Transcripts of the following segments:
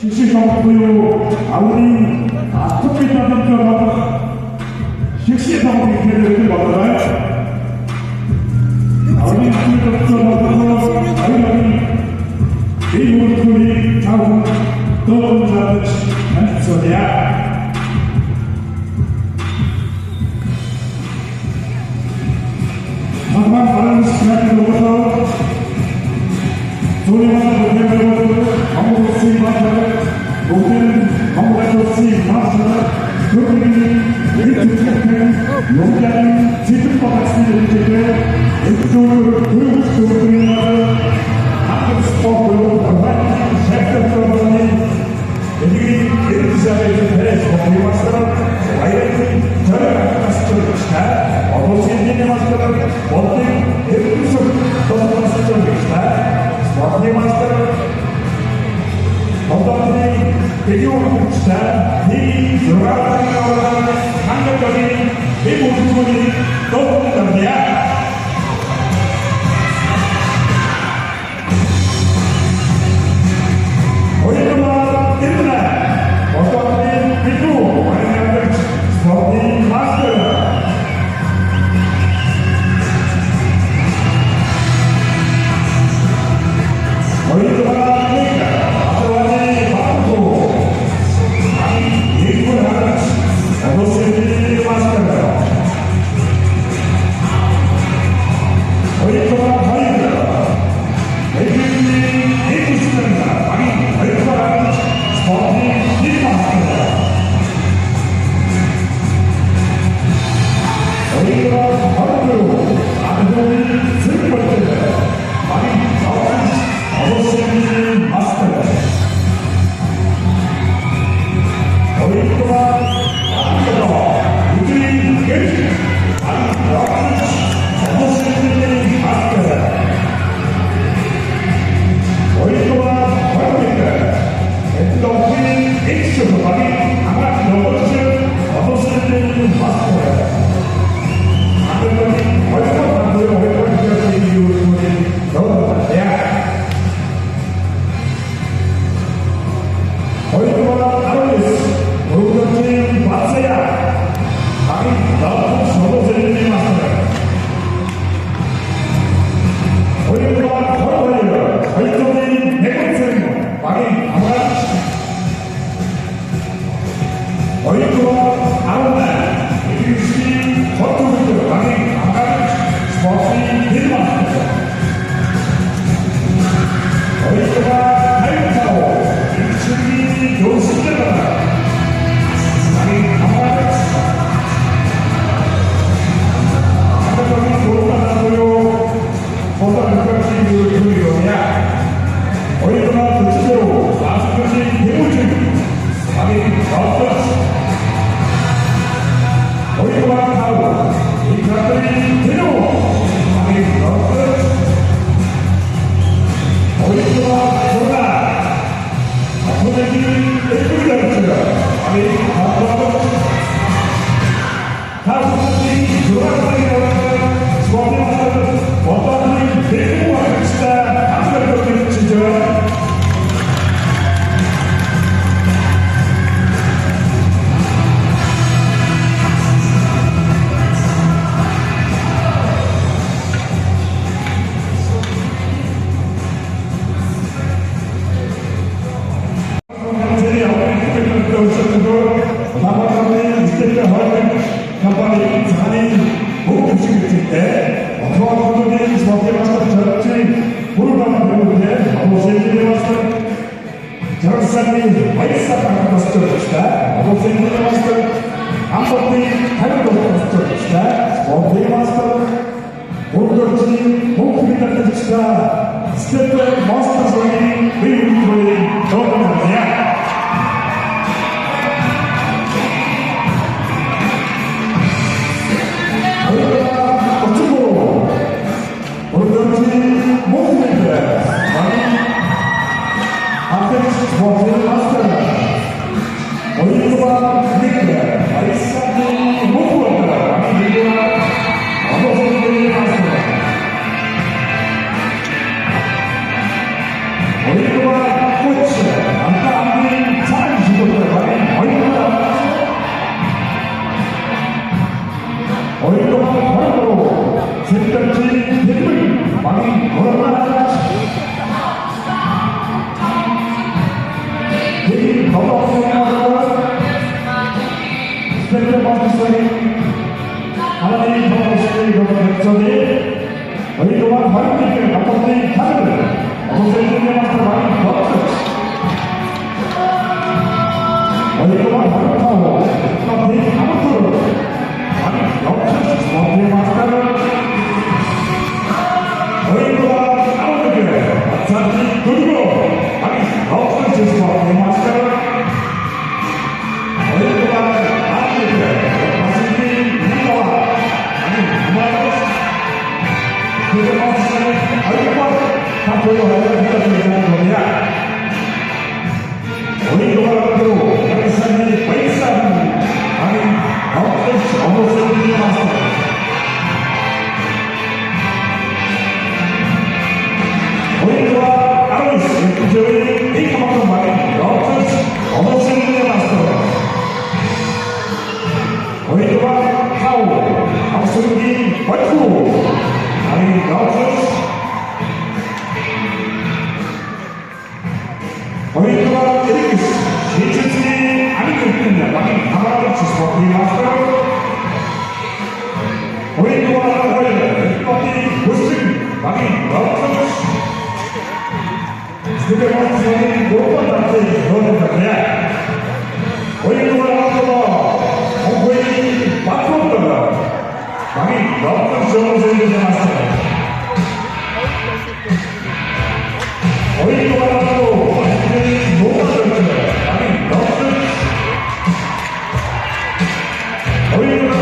ಶಿಕ್ಷಿಸಬಹುದು ಅವರಿಗೆ ಅರ್ಥವಿದ್ದಂಥ ಶಿಕ್ಷೆ ಕೇಳಬೇಕು ಬರ್ತದೆ ಅವರಿಗೆ ಈ ಊರುಗಳಲ್ಲಿ ನಾವು ತೋರಿಸಿದ ಅನಿಸೋದ್ಯಾ भगवान बालकृष्ण Olha 하늘을 어느새 마스터가 덮쳤지. 어디로만 발표하고 스마트의 아무토로 아니 덮쳤지. 스마트의 마스터를 어디로만 아무토게 마찬가지 그리고 아니 덮쳤지. 스마트의 마스터를 어디로만 아무토게 마찬가지 누가와 아니 누가와 그저 마스터는 알고 한편으로 하여간 생각을 겁니다. 어디로만 들고 사람들이 발사하는 아니 어떤 어머스를 일어났어. 어디와 아로스 그저의 이카만큼 말이 어떤 어머스를 일어났어. 어디와 타오 악성기 발프 아니 어떤 어디와 에릭스 제주들이 아니거든요. 많이 나가는 스포츠이 나왔어요. 어디와 어디 무슨 많이 나왔어요. 스테pan 사람이 못만 나한테 그러는 건데 어디와 어디와 공부에 바꾸었다가 많이 나왔던 정서를 나왔어요. 어디와 어디와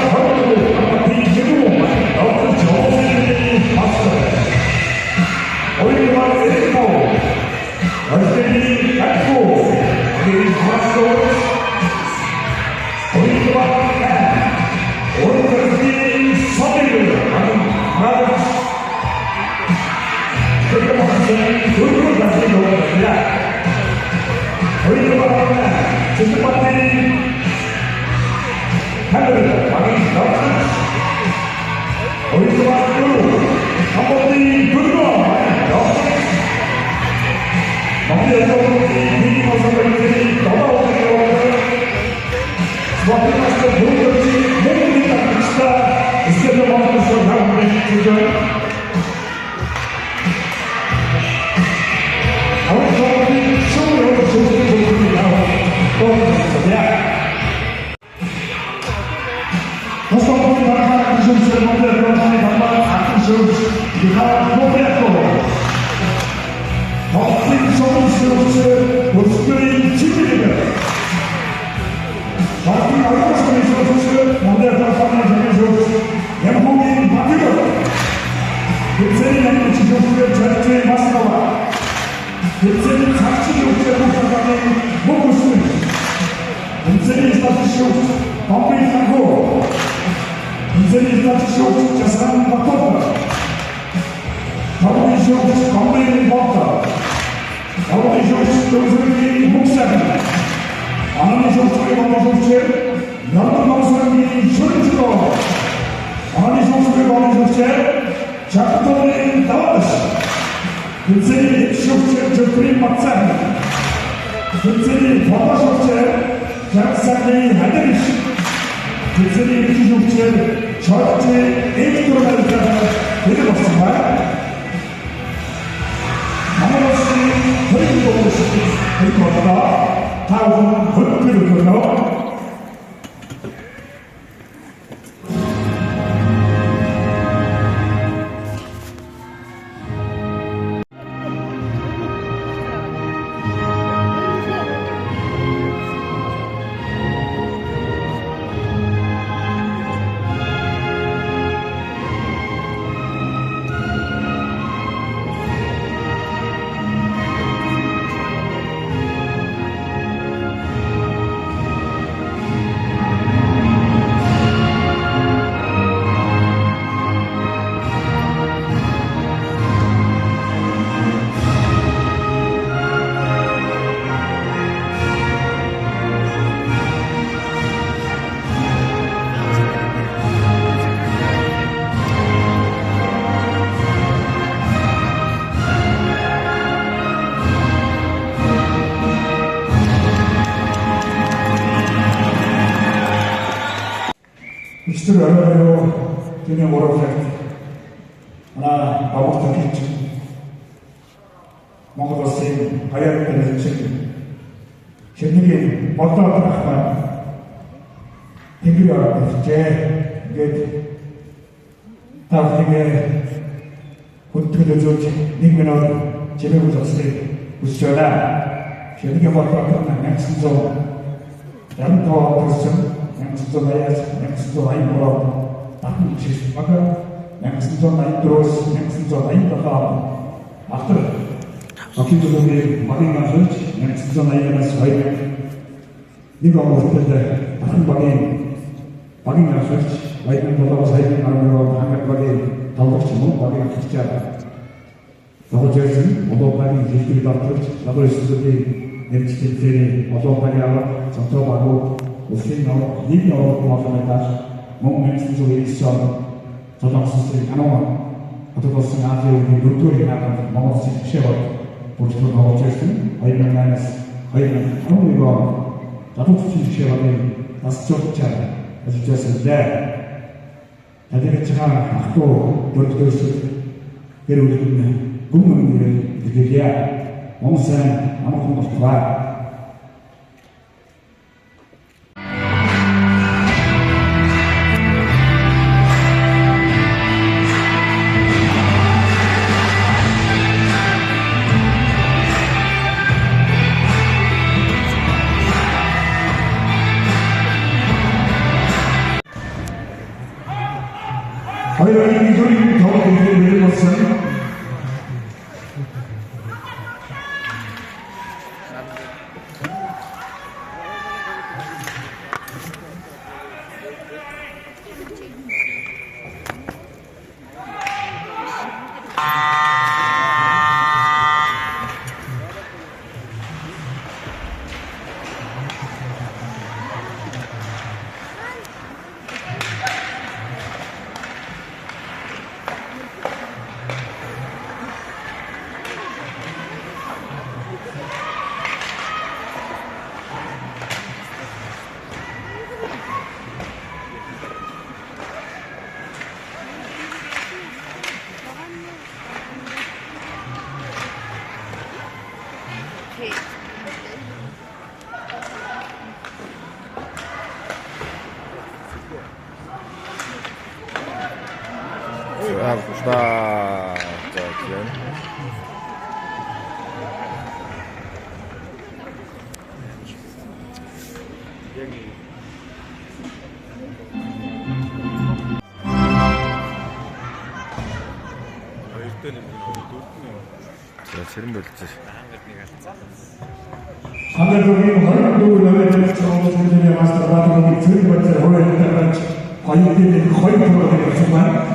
시들을 알아요. 그냥 뭐라고 생각해. 하나, 아버지 듣겠지. Монгол Улсын хаяад төлөвчид Шилнэгийн бодоод ахмаа тэнгэр авчихжээ. Ингээд тавхигээ хүндэлж нэг минут чимээг зогсохыг хүсэж байна. Шилнэгийн бодоод 1900 Янтоо person 1980-аас 1983 татан чиш бага 1984-өөс 1987 автар Окинтогийн багийн авч 1980-аас 2000 нэг онгоцтой татан багийн авч 2007-аас 2012 хангах багийн тавлагч мөн багийн авчирчаа Ногоон Жирсэн одоо багийн хэлбэрийг давталж надад өсөлтийн нэмжлэлээр одоо багийн аваад цонтоо багууд Улсын нийгмийн орон боловсролоос мөн 1999 он Солонгосын Канада одоо болсон Азийн дөрөвдүгээр хаагаад Монгол Улсын жишээ бүртгэл ногоон Жирсэн 2008-аас 2011 он Задуучийн жишээ багийн насцуулчаар ажиллажсэн дээ. Тэдний цахан ахтуу дөрөвдүгээр гэр бүлийн гүмгэн иргэлээ. Монсын амархан болтваа. Хоёрын төрийн тоглолтын нэрмсэн Сэрэн болчихсон. Хангагийн 24 номерын цогцолтын мастер батгийн зэрэг бодсоор хөрөлдөж хоёрын хоёр төрөөр явсан байна.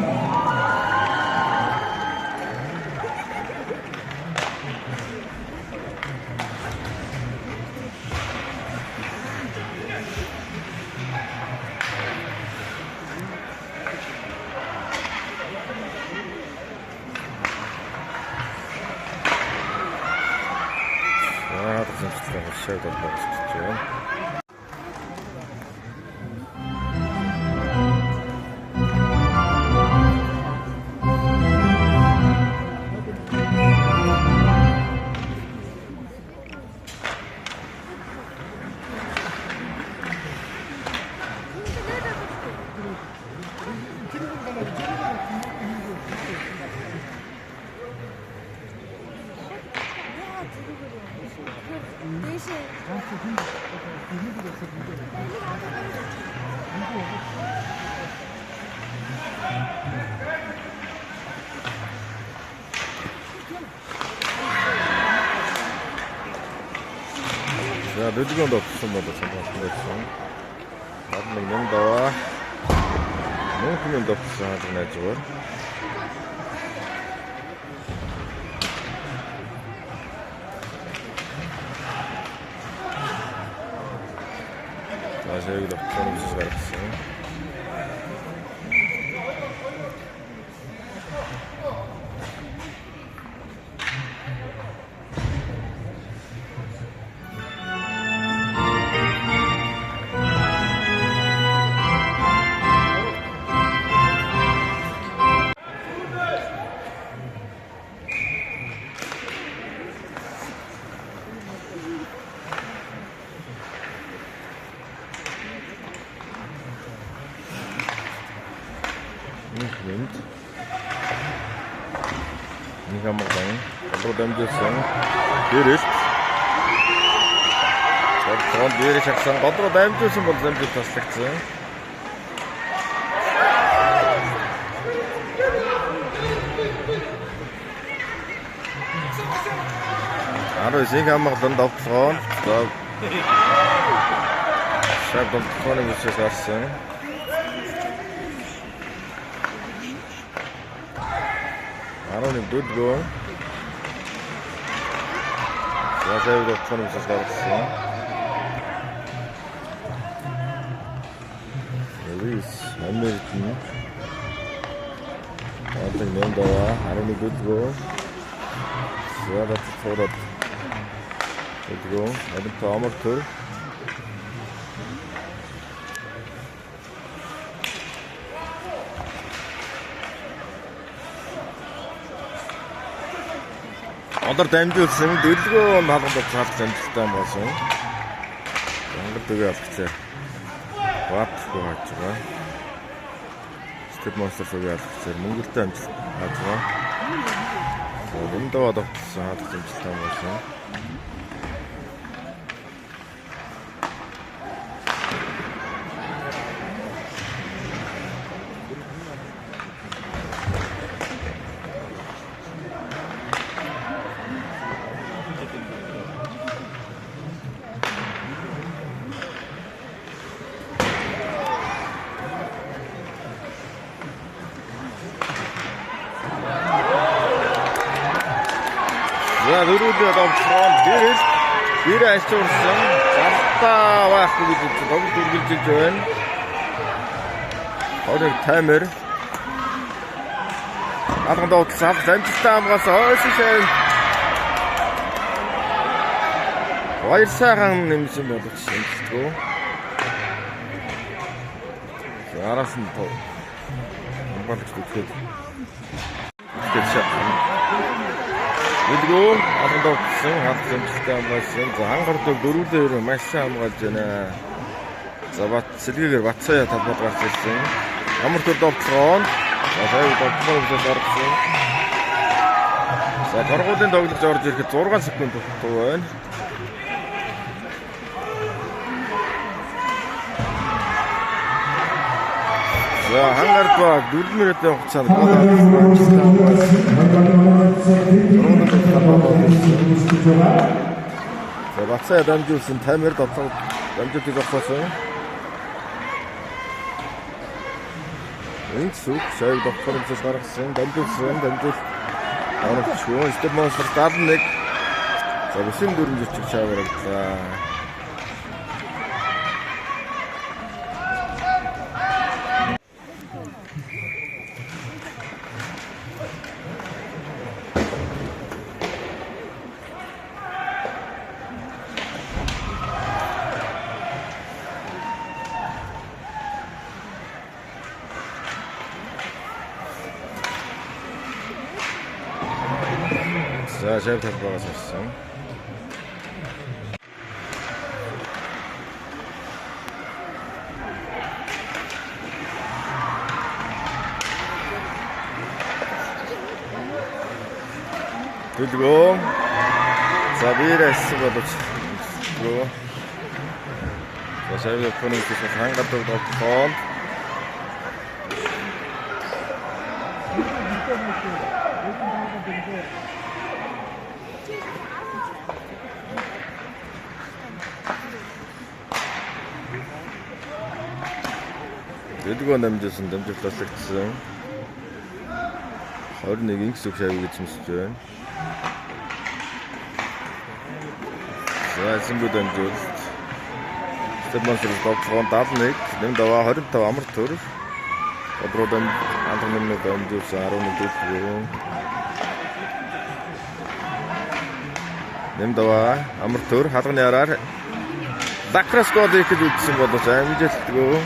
Шейд болчихж байна. За дэдгонд очсон болоо санаасан байсан. Над нэг юм даваа. Мөнхний докторсан хаад найзгаар. Ажиг докторын үсэж гаргасан. минут. Нэг амгаан руу дамжуулсан. Дээрээс цогцол дээрээ шагсан гол руу дамжуулсан бол дамжуул таслагдсан. Нэг амгаан довтлогоо. Шаг довтлогоо нүсээс гарсан. Нэг дөрөв. Яагаад довтлогоо нүсээс гарсан. Элис Америкийн одоо нэмдаа 11 дөрөв. Яагаад цород Эдгөө адилхан амар төр. Одор дамжуулсан дэлгөө хаалганд цаалж амжилттай болсон. Монгол дэгээ алгацаа. Баатгүй хааж байгаа. Степ монстер дэгээ алгацаа Монголтой амжилт хааж байгаа. Өндөө одогдсон хаалганд амжилттай болсон. Дөрөвдөө довтлоо дээрээс дээрээ ачуурсан залтаа байхгүй гэж тоглож үргэлжилж байна. Орой таймер. Алганд довтлоо амжилттай хамгаалсан ойшин. Хоёр сайхан нэмсэн боловч амжилтгүй. Араас нь хамгаалагч үтгэж. Эдгөө алганд овсон хамгаалалттай хамгаалсан. Хангартыг дөрвөлөөр маш сайн хамгаалж байна. За бат сэлгээгээр Батцаа талбайд гарч ирсэн. Амар төр довтлоо. Сая довтлоо гаргасан. За торгуудын тоглож орж ирэхэд 6 секунд дутуу байна. За хангарт баг 4 минутын хугацаанд Батцаа дамжуулсан таймер довтлоо дамжуултыг авсан. Инсүк сая довтлоос гаргасан дамжуулсан Арчгүй степ монстер 71. За 94 жижиг чаврагдлаа. За шав талбайгаас ирсэн. Дэлгөө. За бирээс боловч. За шав талбайгаас хангадаг довтлоо. Эдгөө намжуулсан дамжуулалтагдсан. 21 инкс үг шавь гэж мэдэж байна. За эсэнгүү дамжуулалт. Степмонстер довтлоо 71, нэм даваа 25 амар төр. Одроо антонны дамжуулсан 11 дэх. Нэм даваа амар төр халганы араар Дакраскод их гэж үзсэн боловч амжилтгүй.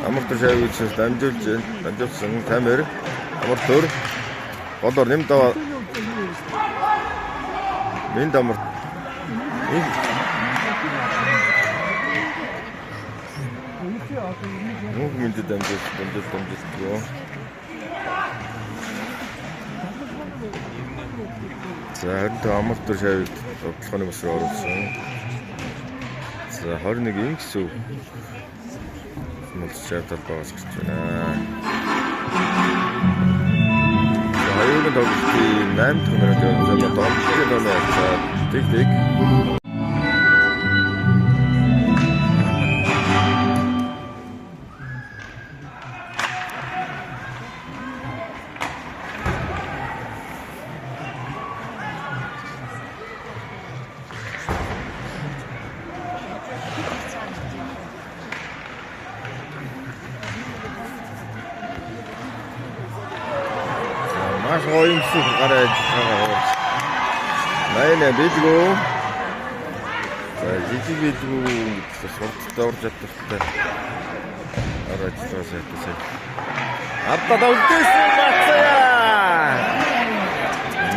Амар төр шавь үзсэн дамжуулсан камер амар төр болоор нэм даваа Минд амар Минд дамжуулсан 밀고. За 25 амралтар шавьд тоглохын босроо оруулсан. За 21 ингэсв. Мөн шавьтал байгаас гэж байна. За хоёрын тоглолтын 8 дахь минутын өнөөдөр тоглолтын томьёо. За тэг. Маш гоё юм шиг гараад байгаа. Найна бэлгөө. За жижиг бэлгөө сурталтай орж чаддаг. Араач таасаа. Ардаа үлдээсэн бацаа.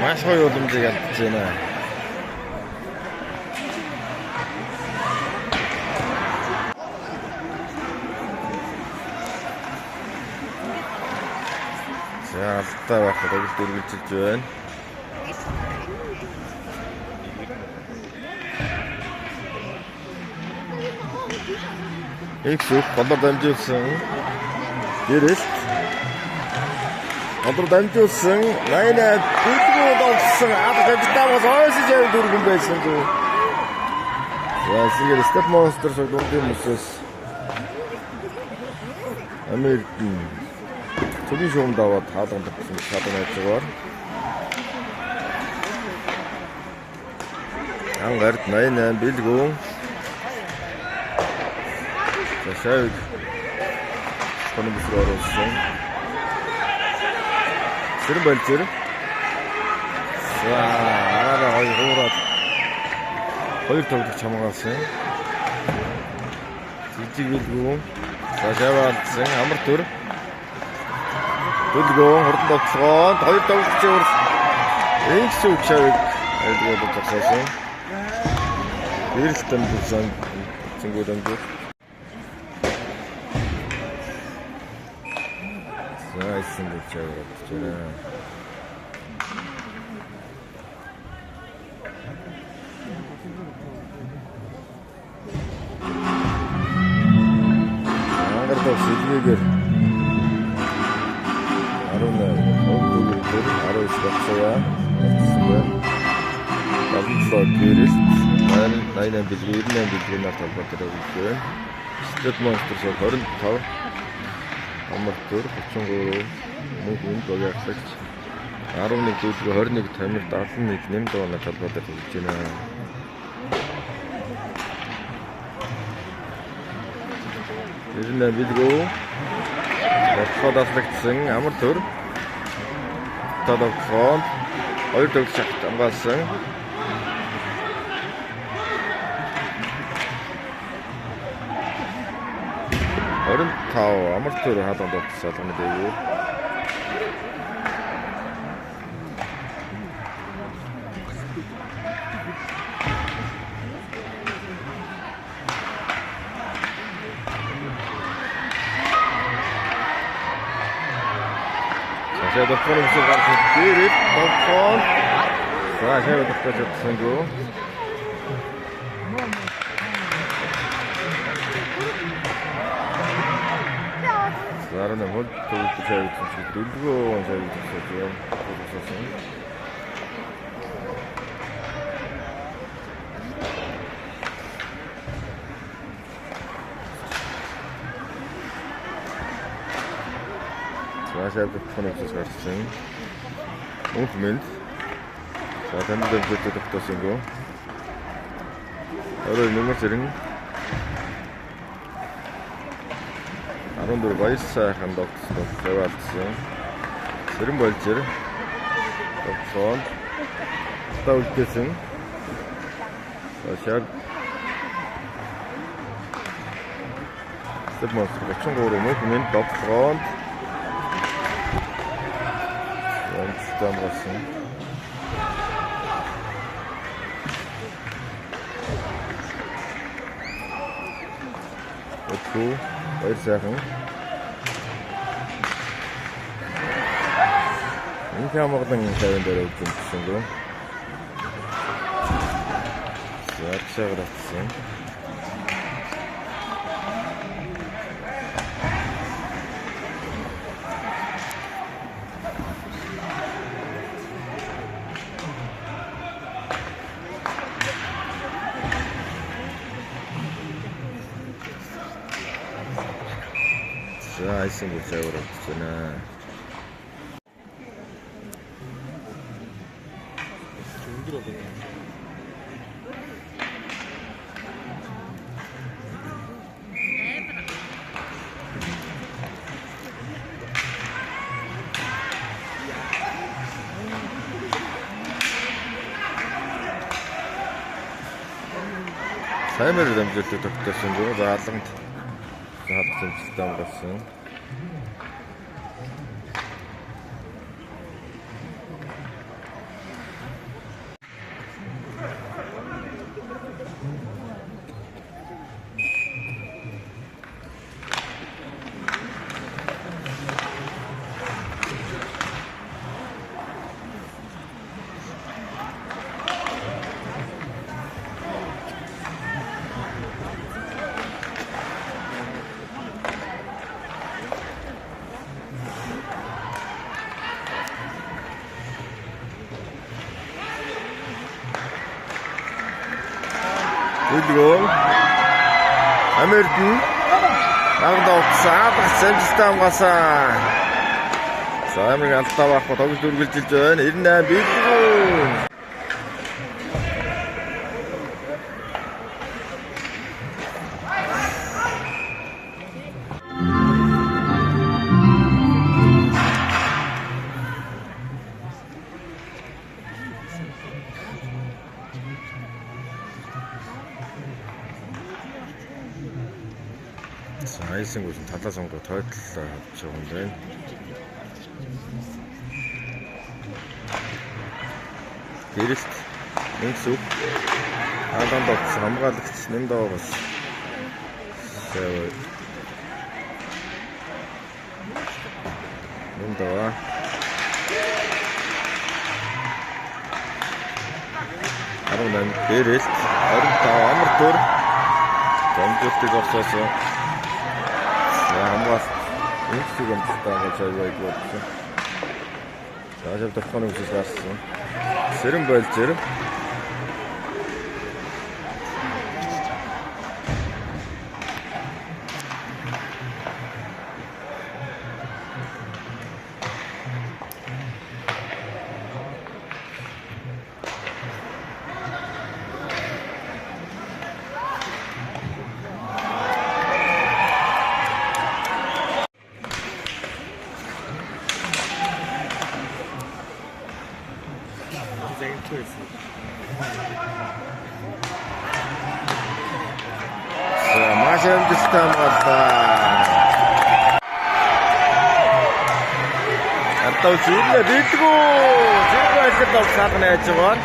Маш гоё боломжийг алдаж байна. За алдаа байхад дөрвөлжилж байна. Эксүх болор дамжуулсан. Гэрэлт. Болор дамжуулсан. Найна бүдгүү догсон. Адгадтаас ойсож яв дөргөн байсан дүү. За сигээр Step Monsters дундын мөсөс. Америкийн Төдий шуумд аваад хаалганд тавьсан чадвар найзгаар. Ангард 88 бэлгөө. Шавьд хоногсроо оруулсан. Сэрэн байлчээр. За араа хоёроор хоёр тоглогч хамгаалсан. Жижиг бэлгөө. За шавьдсан амар төр. Бэлгөө хурдан тоглоом хоёр тоглогчийн урд Инксүг шавьд айлгууд тогсоосон. Гэрэлтэн бүсэн зингүүдэнд. За исэн гэж явуулчихна. Ангардаг сэлгээгээр 19 багсаа нэгсэн байна. Давлаа гэрэлт 88 бэлгээ 98 бэлгээ нар толгойтой өгсөн. Step Monsters 25 амар төр 33 мөн хүнд багаагч 11 дүүлгээ 21 тамир 71 нэмд оноо толгойтой өгч байна. Ирнэ бэлгөө Батлагдсан амар төр Тодогхон хоёр төгс хамгаалсан. Орон тав амар төр хаалганд салганы дээгүү. За доктор үсэг гарч ирээд доктор. За шавьд доктор чадсан гоо. Зарна мод төвд шавьд дөлгөө шавьд гэсэн. Шавьд тоногсож гарсан. Movement. За тэмдэг докторсон гоо. Орой нэмэр зэрэг 14 баяс сайхан доктор яваалцсан. Сэрэн болжэр доктор таултсэн. Шаг Step Monsters 33 movement доктор дамгасан. Өтгөө баяр сайхан. хамгадан тавин дээр өгсөн. Ярчаагаар атсан. За айсан бүр цайвар атсан аа. Саймэр дамжуулалтыг тогтоосон гоо заалганд хаалт зэмцэлтэй амгалсан. Үлгөө Америкийн агд оцаад сэмжтэй амгаасаа. За Америк алдаа байхгүй тоглож үргэлжилж байна. 98 бэлгүү. Айсан гүн талаа сонгоо тойтлоо авч байгаа юм байна. Гэрэлт нэгсүг хаалганд оцсон хамгаалагч Нэмдаа бас. Нэмдаа. Арван гэрэлт 25 амар төр дамжуултыг орсоосон. Хамгаас нэгсүг амттай гэж аяг болсон. Заашаа тоххоны үсээс гарсан. Сэрэм болж ирэв. 자, 마션 비슷한 것 같다. 갔다 올 수 있네, 밀고! 지금 할 것도 없어, 하네, 저건.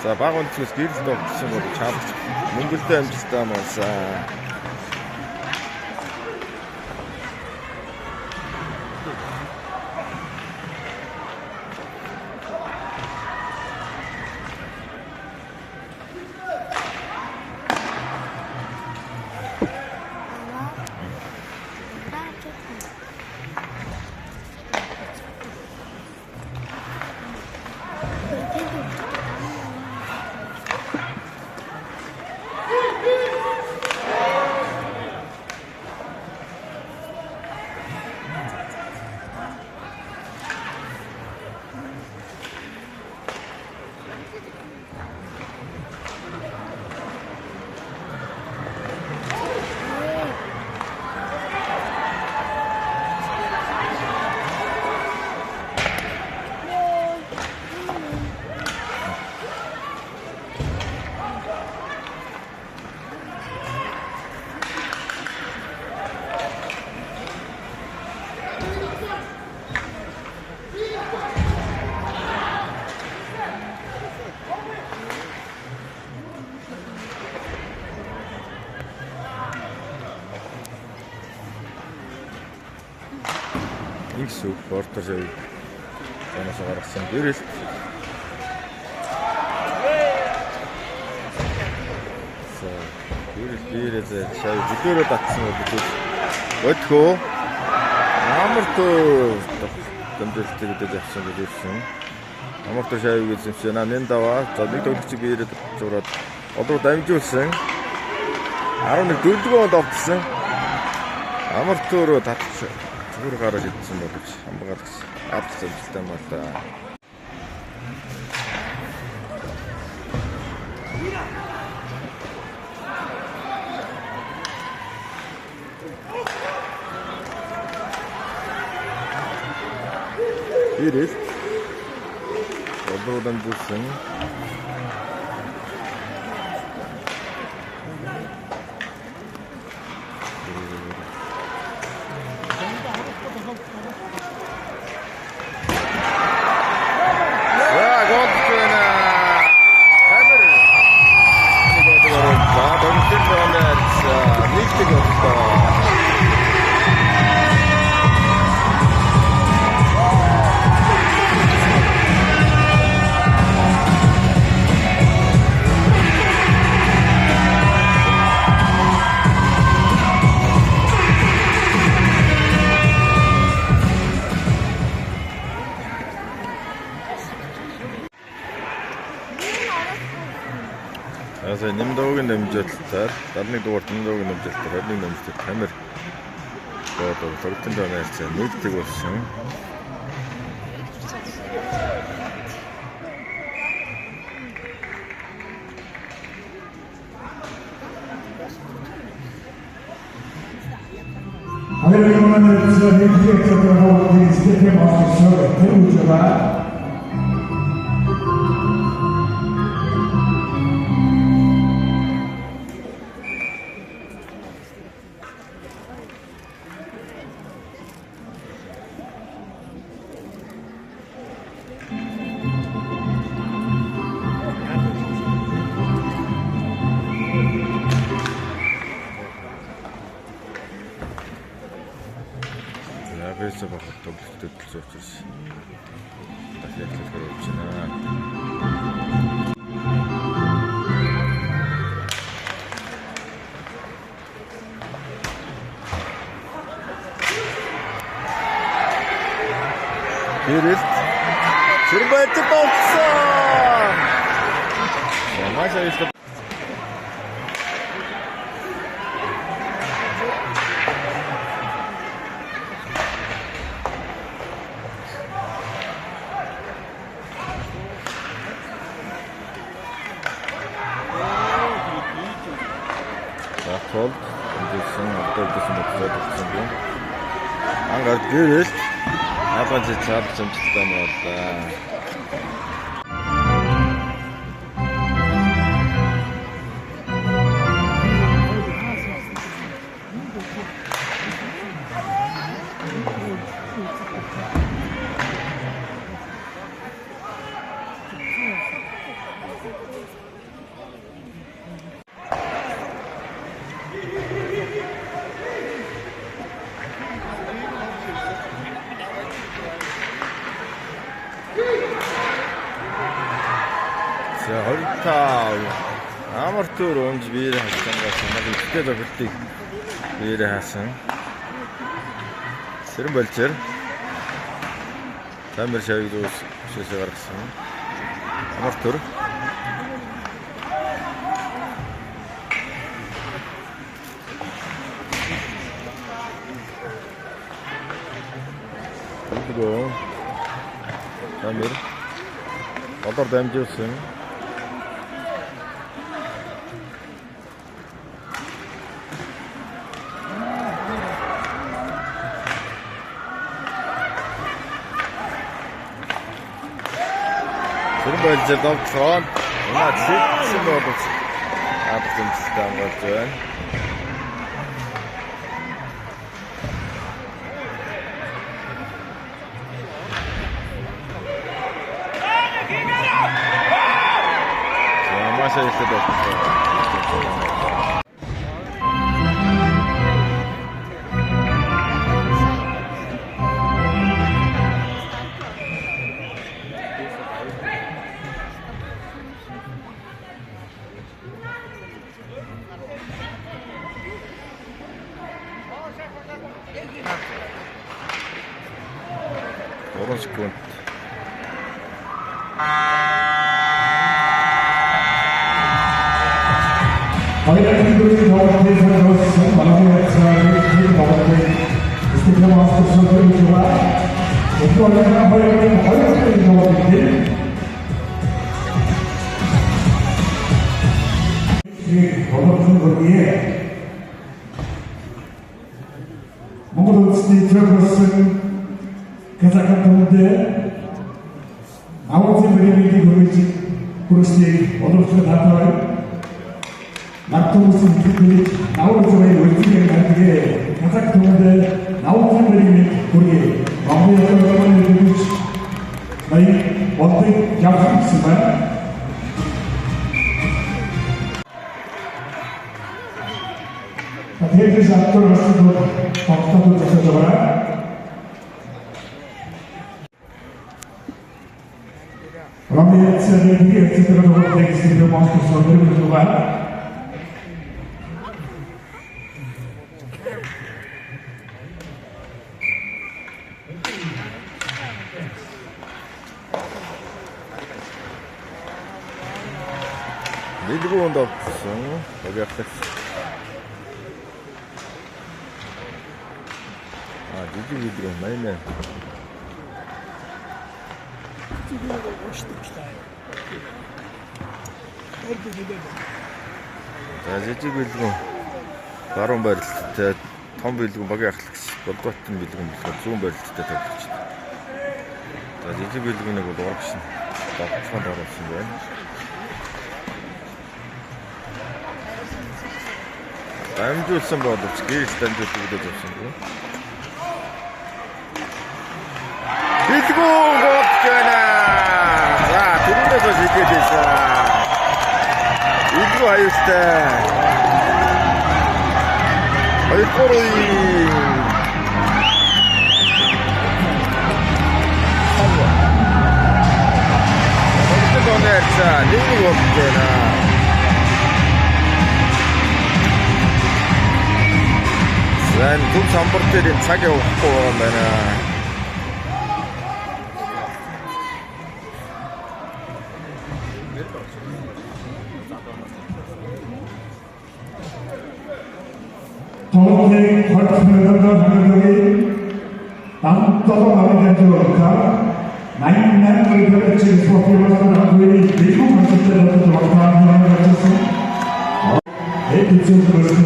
자, 박원 측에서 길수도 없으신 것도 참, 몽글댐 비슷한 것 같다. гэсэн үг. Портер шавь зоноос гаргасан. Гэрэлт. Гэрэлт шавь бүдүүрээ татсан бол өдхөө амар туу дэмжлэлтэй гэдэг явсан гэж хэлсэн. Амар туу шавь гэж хэлсэн. Нэн даваа за нэг төгөлч биеэд зураад одоо дамжуулсан. 11 4-р онд автсан. Амар туур татсан. Зүгээр гараад идсэн боловч хамгаалагч авч зэмжлэлтэй мал та. Гэрэлт. Одоо дамжуулсан. За нэмдөөгийн нэмжэлтээр 71 дугаар нэмдөөгийн нэмжэлтээр 21 нэмжэлтээр камер одоо тогтсон доноор нэгдэг болсон. Американlar size hediye ettiği istediği mahsusları temucular Яагаад багт төгсөлтөд зурчиж дахиад хэлэх байна. Гэрэлт Сэрбэт товсон. Ямааш ажиллаж Фолд гэсэн автобусын мотортой болсон юм. Ангаар гэрэлт хадгалж цаадсан зэмжлэлтэй боллоо. За хоригтаа амар төр өмж биеэр хасан байсан. Нэг ихтэй зохилтыг биеэр хасан. Сэрэн болчээр камер шавьд үсээсээ гаргасан. Амар төр камер одоор дамжуулсан. Сэрбэлзэр давтсан. Наад сэтсэн болов. Аадсан систем болж байна. Ямааш ихтэй давтсан. секунд. Хоёрын дөрвийн тоглолтын цаанаас Малавиа цааны тоглолтын стилээ мастер суулгаж байгаа. Өөрөөр хоёрын тоглолтын тоглолтын үргээ Монгол улсны төрөөсөн казахстандд аваад ирэх хүрээсний олонцтой татвар Нартуусын хэлбэрийг наурзын үлдгээр хандгээ казахстандд наурзын ирэх хүрээ Монголын төлөвч бай болдог явсан байна. Тэгээш актер болсон тогтоод засаж байгаа. Ромеоцны хэвчээр тоглох гэсэн мастер суулгаж байгаа. Дэлгүүнд авсан. Багтах. Жижиг видео байна. Жижиг видео баруун барилттай том бэлгүүн багийн ахлагч болдготын бэлгүүн болохоор зүүн барилттай тавьчих. За жижиг бэлгүүнийг бол урагш нь давтахад оруулсан байна. Дамжуулсан боловч гэрэл дамжуулдаг гэж авсан юм. Бэлгүүн гоцгана. За түрүүнээс хэлээд байсан. Бэлгүүн аюултай. Хоёрдугаар нэг гоцгана. Зэн түн самбар дээр цаг явахгүй байгаа юм байна. тоглолтын хөлбөмбөгийн дамтолоо аваад байгаа. 88 бүрийн спортын хавьяаны бэлгүүн хамттай тоглох болсон. Эцэг бүрэн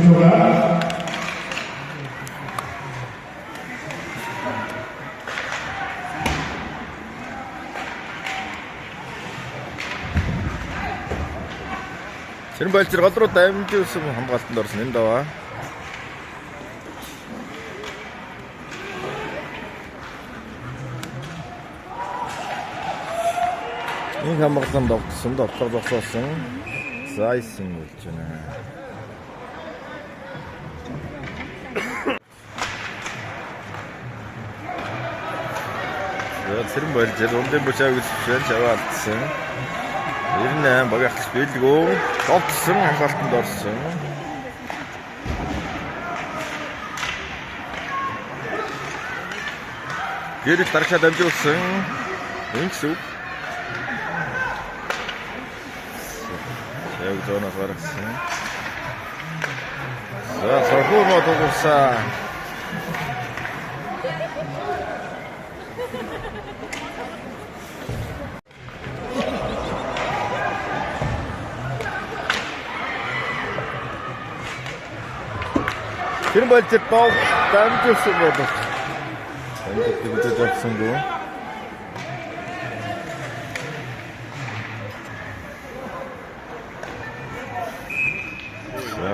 Сэрэн байлчир гол руу дамжуулсан хамгаалтанд орсон энэ даваа. Энэ хамгаалсан довтсон доктор зогсоосон. Зайсан болж байна. Сэрэн байлчир өндөө бочааг үзчихвэл аваалцсан. 98 багийн ахлагч бэлгүүн довтсон хамгаалтанд орсон. Гэрэл дарахад дамжуулсан. Энэ гэсэн үг. Яг зоноос гаргасан. За сорхоо тогсон. Сэрэн байлчир дамжуулсан болов. Энд бүгд явсан гоо.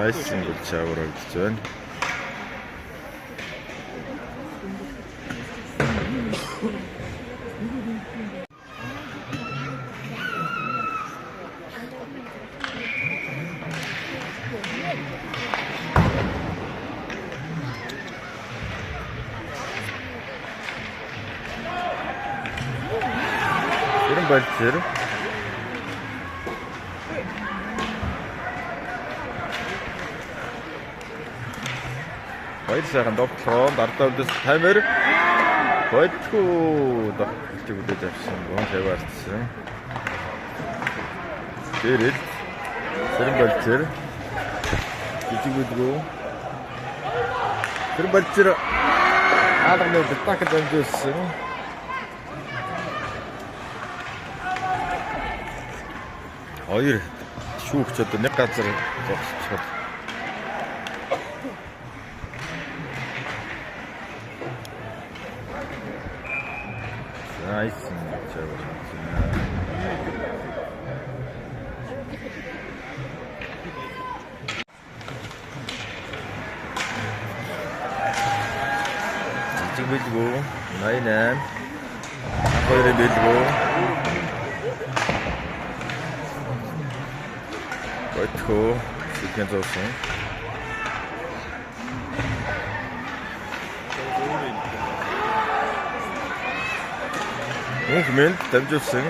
Айсан бол чаврагдж байна. Сэрэн байлчир Баяр сайхан довтлоо дардаа өвдөс таймер Бойтгүй дохтыг үдэж авсан гоо тавьчихсан. Гэрэл Сэрэн Балчир жижигдгүү Сэрэн Балчир алганы битак дамжуулсан. Хоёр шүүгч одоо нэг газар зогсчиход Nice. Билгүү 88 хоёрын билгүү Бойтхоо сэтгэн зоосон Нэг минут дамжуулсан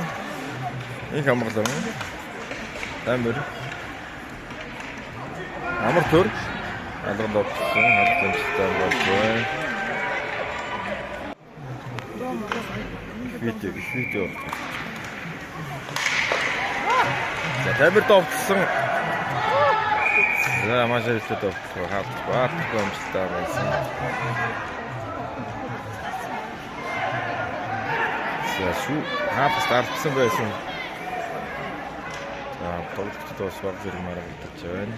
их амгалан амир амар төр алганд орсон хаттай болсон видео. За тамир товцсон. За маш их товцсон. Хавт гомжтой байсан. За шүү хавт стартсан байсан. За тоглолтод бас баг зэрэг маргагдаж байна.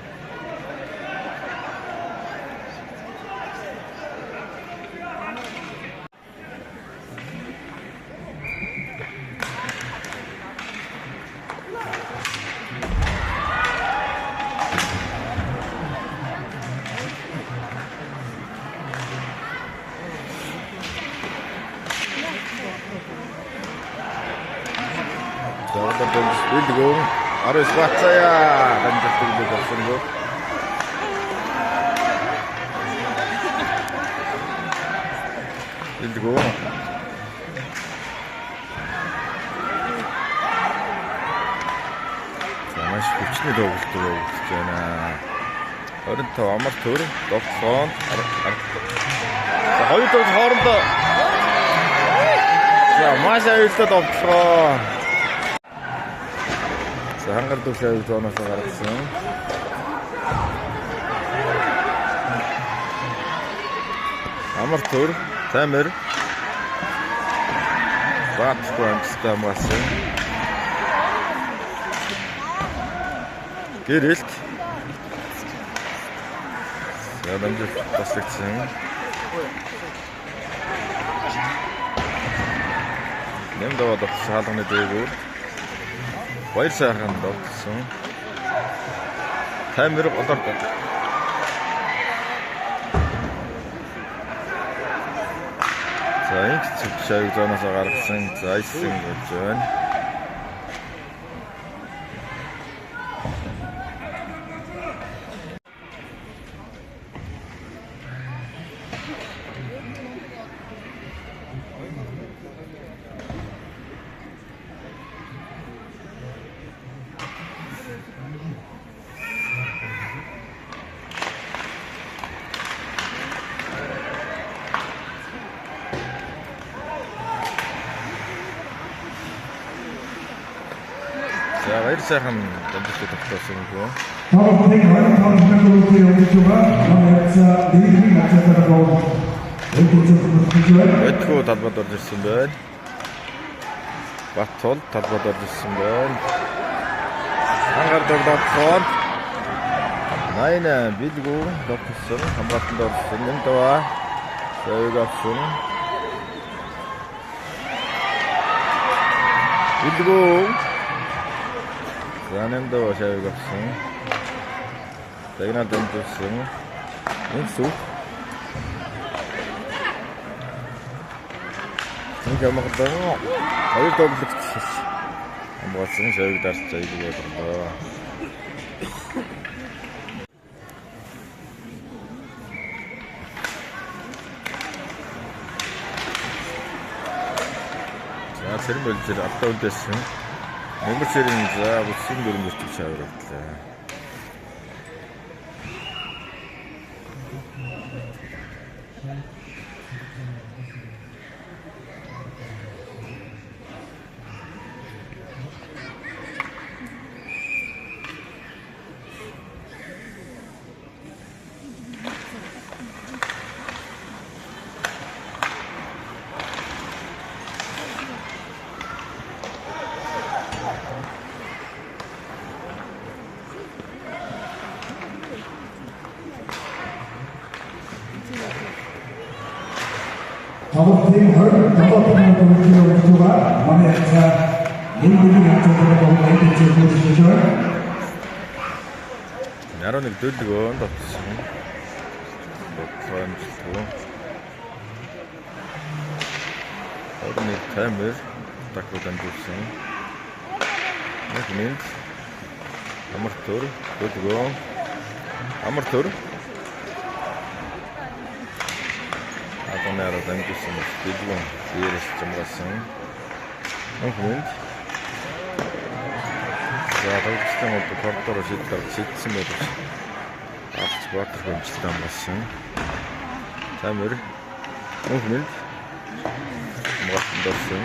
Билгүү 19 бацаа дамжуулдаг болсон гоо. Билгүү Замаш хүчний тоглолт өгч байна. 25 амар төр тогтсон. За хоёр тоглолт хоорондоо За маш аюултай тогтсон. За хангар төвшөө зоноос гаргасан. Амар төр Тамир Батгонстай масан. Гэрэлт Ядамжил таслагдсан. Нэмдээд хаалганы дээгүүр баяр сайхан тогтсон. Тамир голордог. За энэ чиг зоноос гаргасан зайсан гэж байна. За баяр сайхан дамжуулалт тогтоосон гоо. Тоглолтын 25 минутын өмнө хамт дэрийн хацаатаа гоо. Бэтгүү талбад орж ирсэн байна. Баттол талбад орж ирсэн байна. Хангар дөрөвдөн 88 билгүү тогтсон хамгаалтанд орсон юм даа. Зөөг авсан. Билгүү Янэмдөө шавьг авсан. Тэгнад дэмжсэн. Энсүү. Ингээ магадгүй хоёр тоглолт амгаалсан шавьг дарж зайлгүй боллоо. За тэр мөлжил автоудсэн. Номер зэрэг за бүсийн дөрмөрчиг шавьрагдлаа. 더블팀 더블팀을 돌리는 선수가 몸에 자 인물이 양쪽으로 너무 왼쪽 보시죠. Яроник дөлгөө дотсон. Дотсон. Одны таймер такой дамжуулсан. Нэг минут. Амартур дөлгөө. Амартур. Атонаар дамжуулсан. Дөлгөө дээрээс чамгасан. Нэг минут. За тогтсон одоо кортоор шийдсэн байдаг. Авч батар хэмжлээ амгасан. Таймер 1 минут. Мгатын дорсон.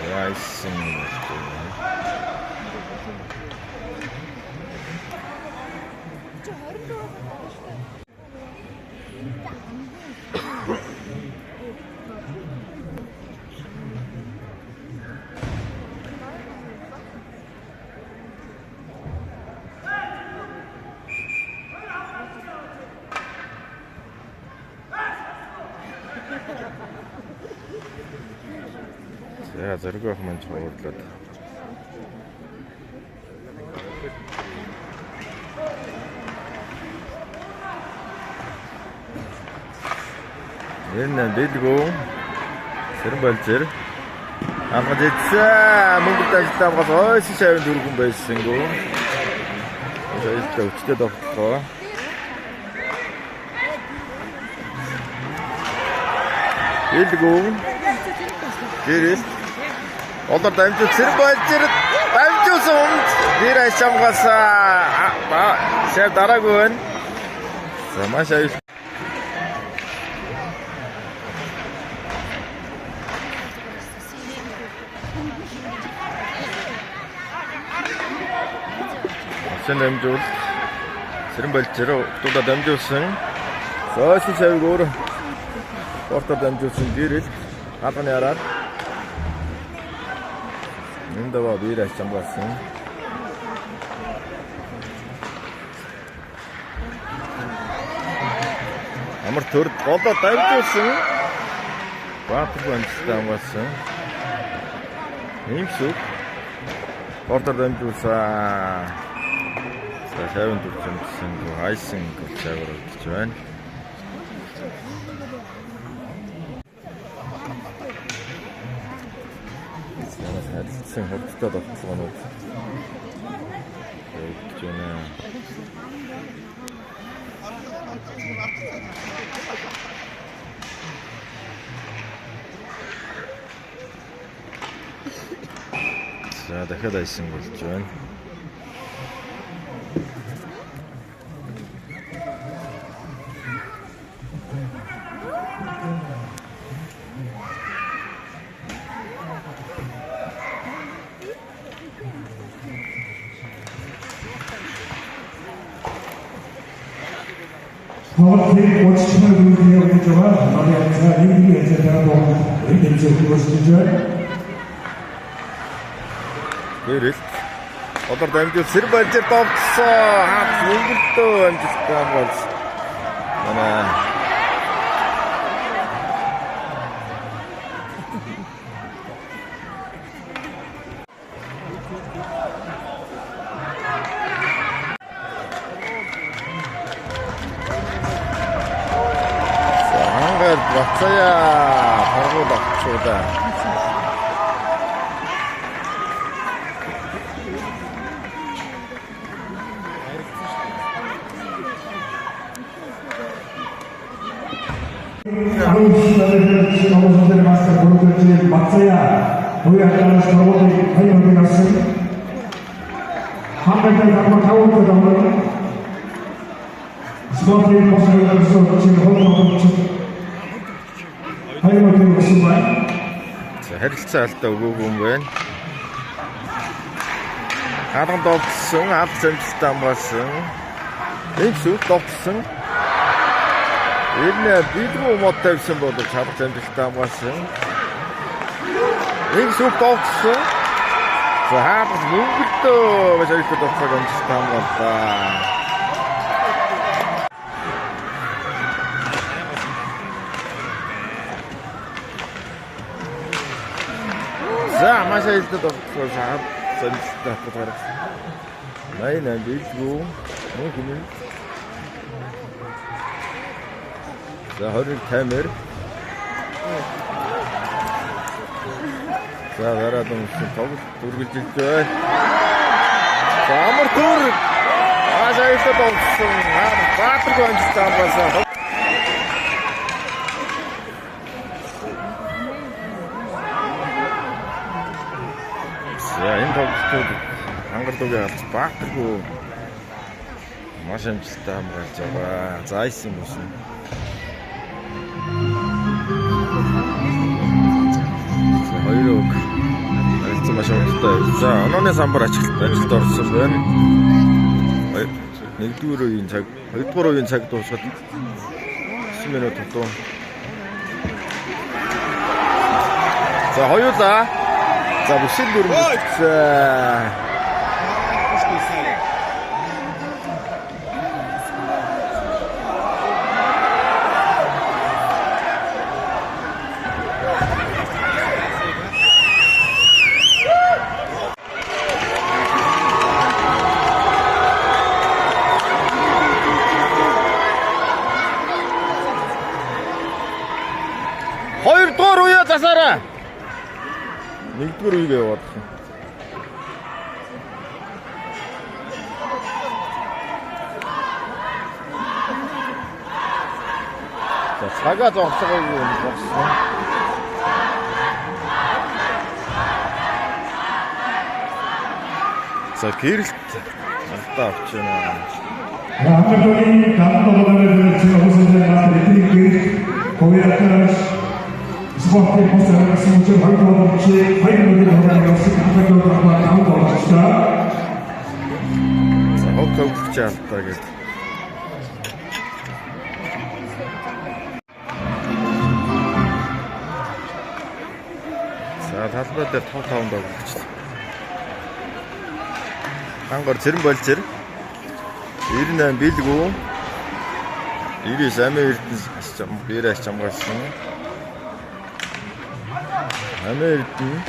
Яйсэн. За зэрэг ах маань чуулаад. Энэ дэлгөө сэрэн болжэр амгад ийцээ Монгол ажиллаа бас ойсон шавын дөрвөн байсангүй. Өөрөөр өчтөд тогтлоо. Дэлгөө дээрээс одоо дамжуулж сэрэн болжэр дамжуулсан дээр ашамгасаа шав дараагүй байна. За маш аюул. Дамжуул сэрэн болжэр удаа дамжуулсан. Соосын шавыг өөр спортоор дамжуулсан дээрээс хаалганы хараад Эндава бир ачамгасан. Амар төрд голоо дамжуулсан. Баатар амжилттай амгаасан. Иймсүү спортоор дамжуулсан. Савын дүрцэнсэн хайсан голчаагаар болж байна. Харилцсан хурдтай тогтолгоонууд явагдаж байна. За дахиад айсан болж байна. 더블팀 50층을 돌리는 선수가 몸에 자 인물이 양쪽으로 왼쪽 보시죠. Дээрээс одоо дамжуул сэрэн болжэр товцсон. Хаац өнгөлтөө амжилттай амгаалж манай Бацая харгууд авчудаа. 선수들 마스터 보여줄지 맞서야 우리가 서로의 활용을 했습니다. 한번더 한번 타고 들어가면 스포츠의 모습을 가지고 지금 혼자 활용을 하고 있습니다. За харилцаа алдаа өгөөгүй юм байна. Хадан довсон, авц амжилттай амгаасан. Иймсүү довсон. Энэ бидгүй мод тавьсан бол чадах амжилттай хамгаалсан. Нэг сүп товчсон. За хаалт мөнгөлтөө байж ажиллах тохиолдол амжилттай хамгааллаа. За маш их тохиолдол саад амжилттай хамгаалсан. Найна бидгүй мөнгө. За 20 таймер. За дараад нь тоглолт үргэлжилж байна. За амар түр. Ажаайлал болсон. Баатаргүй амжилттай хамгаалсан. За энэ тоглолтод хангалттай алж баатаргүй маш амжилттай хамгаалж байгаа. За айсан юм. Хоёрог арилсан маш хурдтай. За онооны самбар ажилд орсон байна. Нэгдүгээр үеийн цаг, хоёрдугаар үеийн цаг дуусгаад 9 минут дутуу. За хоёулаа. За бүсэл дөрөв. Хоёрдугаар үе засаараа. Нэгдүгээр үегээ яваад. За цагаа зогсоог юм болсон. За гэрэлт алдаа авч байна. Хамгаалалтын дампуурын зөв хөсөлтэй нас эдгээр говьяаташ спортын постерсэн чинь хоёрдугаар чи хоёрдугаар явсан хамгаалалт хамгаалалтаа. За хогч алдаа гэж. За талбай дээр 5-5 доо гэж. Хангар зэрэн болж зэр. 98 бэлгүү. 99 амын эрдэнэ бэрэж хамгаалсан. Амын эрдэнэ.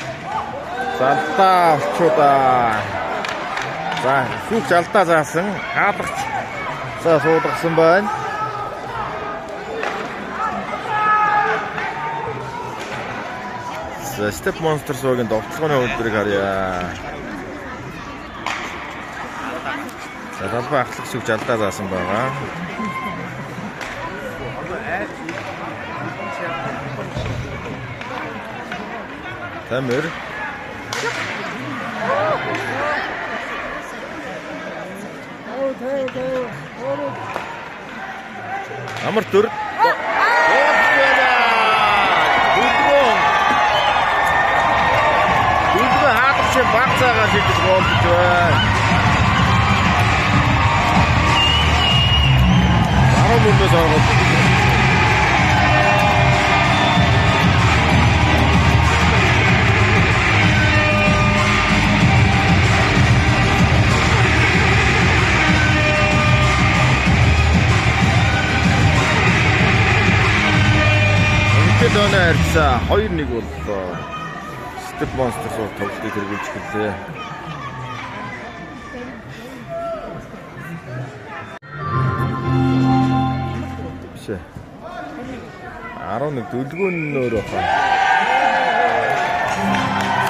Залтаа очудаа. За сүх залтаа заасан. Хаалгач. За суудгасан байна. За Step Monsters-ийн довтлогооны хөлбөрийг харъя. За талбай ахлах сүх залтаа заасан байгаа. Тамир. Амар түр. Дүүгээ хаалгач баг цагаа шийдэж болж байна. Мөндөөс ороод Ингээд өнөө харьцаа 2-1 боллоо. Step Monsters тоглолтыг хэрэгжүүлж гэлээ. Биш. 11 дөлгөөнөөр байна.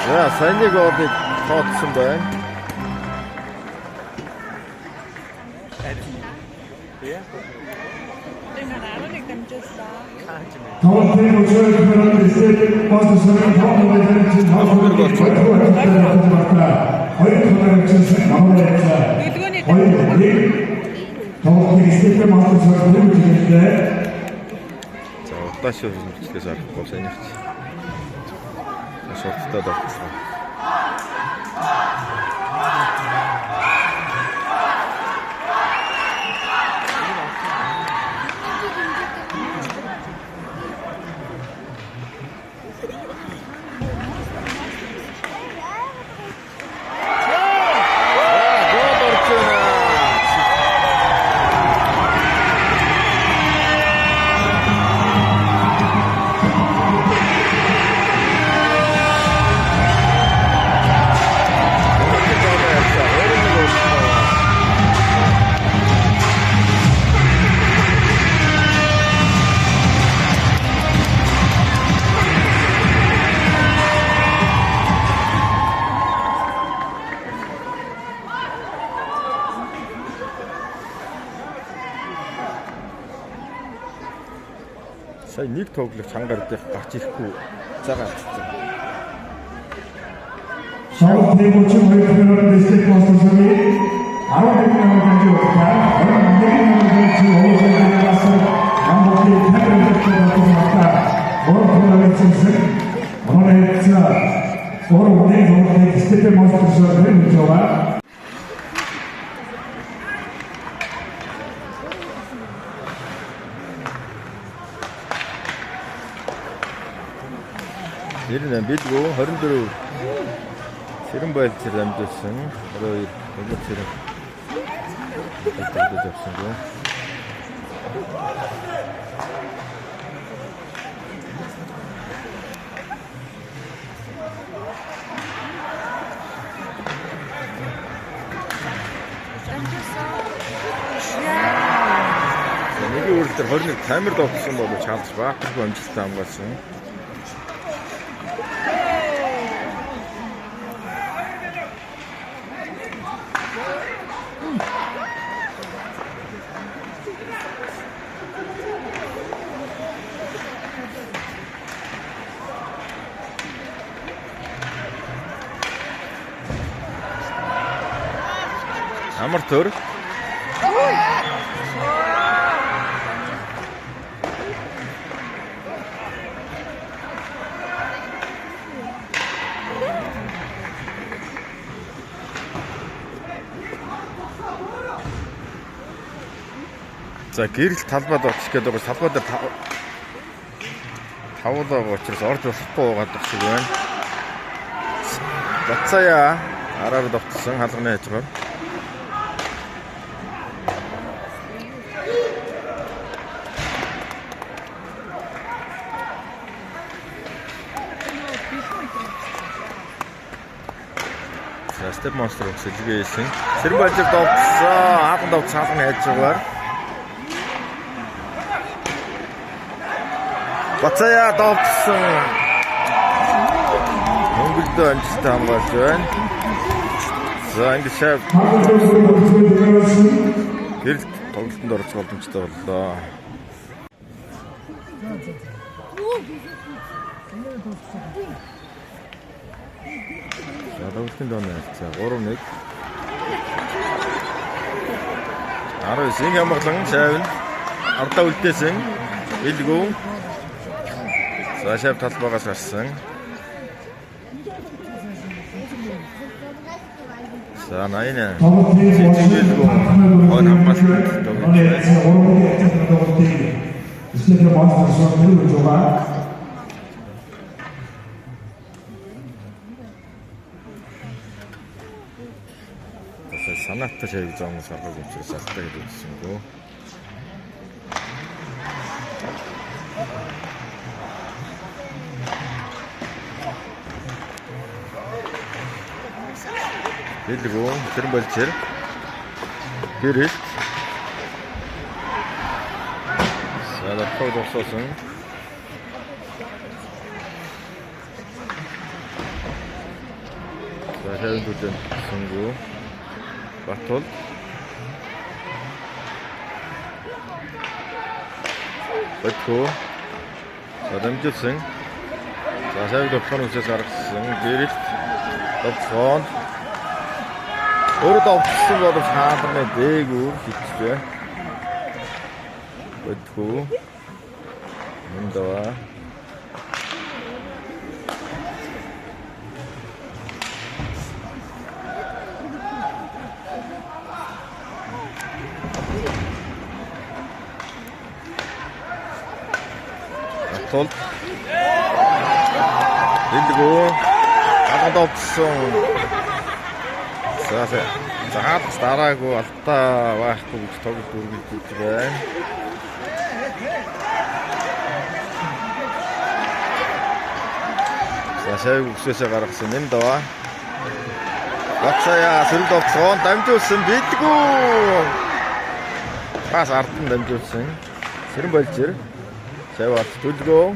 За санийг ордыг тооцсон байна. Тоглолтын өчигдөр Step Monsters-ийн тоглолтын За удааш хөлбөрчлөөс арахгүй сайн явж. Шорттой давцсан. сая нэг тоглох чангаар дэх гарч ирэхгүй цагаан. Шоу тэмцээн хоёрын дэстэй конструкцийн 11 номер хэмжээ Нэрнэ билгүү 24 Сэрэн байлцэр амжуулсан 22 нэг сэрэн гэдэг явсан гоо. Нэг үрдэр 21 камер довсон бол чалж баахгүй амжилттай хамгаалсан. Амар төр. За гэрэл талбайд очих гээд байгаа талбай дээр тавлаа учраас орж болохгүй байгаа шиг байна. Бацаая араар довтсон халганы хажгаар. Степ монстр сэлгээсэн. Сэрэн балжиг довтсон. Хаалган довтсон халганы хажгаар. Бацаая довтсон. Монголд амжилттай хамгаалж байна. За ингэ шав. Гэрэлт тоглолтод орж боломжтой боллоо. За тоглолтын доноо за 3-1. 19 хамгаалан шавн ардаа үлдээсэн. Билгүү. За шав талбайгаас гарсан. За 88. санаатай шавь зоомос гаргаж учраас ахтай гэж үзсэн гоо. Дэлгөө тэрэн болчэр гэрэл сада продоксон захиан дүдэн сүнгүү батол батко адамжсэн захиан dokторын үсээс гаргасан гэрэл топсон өөрөөр авсан бол хаалганы дээгүүр хитжээ. Батко мандава тол дэлгөө хагад авсан заагаад дараагүй алтаа байхгүй гэж тоглож үргэлжлэж байна. Сашааг үсээсээ гаргасан нэм даваа. Бацаая сөрөг довцоон дамжуулсан бидгүү. Бас артан дамжуулсан. Сэрэн болжэр. Саваад төлгөө.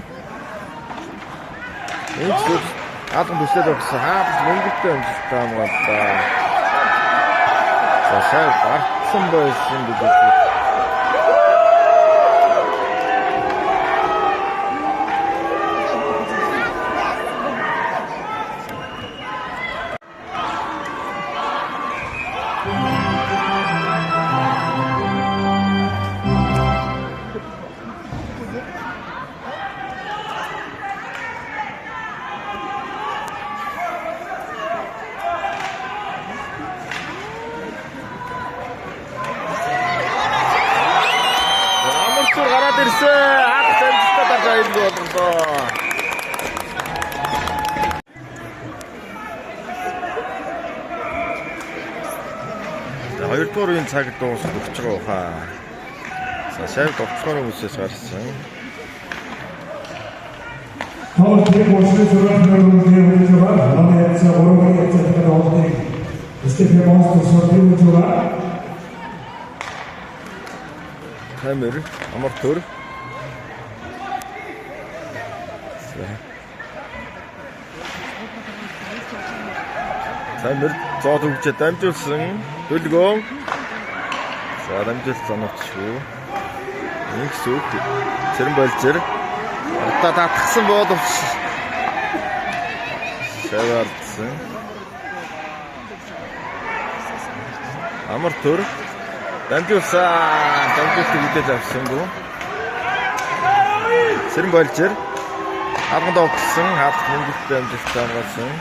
Энд зүг алган бүслээд өгсөн хаад мөнгөтэй амжилттай хамгааллаа. Сашаа гарцсан байсан гэдэг. гараад ирсэн. Хат амжилттай дарж 1 гол боллоо. За 2 дугаар үеийн цаг дуусах өгч байгаа хаа. За сайн довцгооны үсээс гарсан. Тоол тийм болчихсон зүйл нэг юм байна. Намайг яг өөрөөр хэлбэл одоо Стефан Монстер сордын зүйл. Хамер амортор. Хамер зоод өгч дамжуулсан. Дөлгөө. За дамжуулсан очгүй. Инх сүх. Цэрэн болжэр. Одоо татгсан боловч. Шавардсан. Амортор. Дамжуулсан. Дамжуулсан үдэж авсангүй. Цэрэн болжэр. Хавганд огцсон. Хавд мөнгөтэй амжилттай гарсан.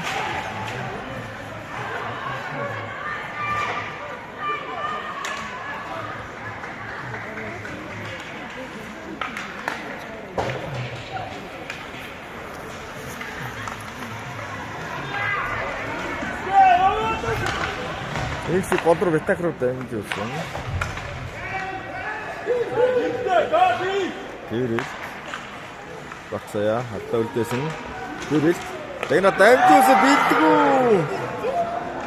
Эйси голруу битак руу дамжуулсан. Тэрэл багсая хатаа үлдээсэн. Тэрэл тэгна дамжуулсан битгүү.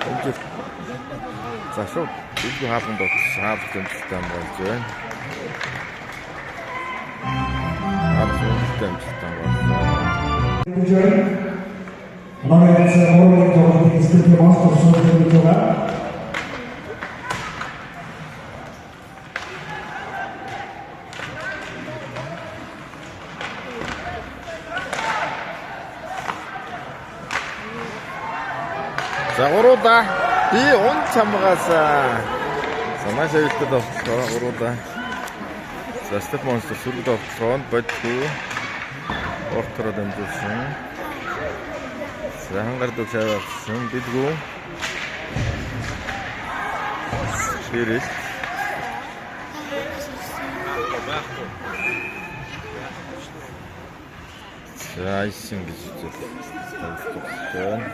Дамжуул. За шууд битгүү хаалганд огцсон. Хаалганд дамжуулсан болж байна. Хаалганд дамжуулсан байна. Намайг яг өөрөөр хэлбэл Стефан Монстер сордын зүйл. За гуруда би он чамгаас санаа шавьтад авчлаа гуруда. За Стефан Монстер сүргд авчлаа бодгүй ортороо дамжуулсан. За хангардуу шавьсан бидгүү. Ширэл. За айсын гэж үзсэн.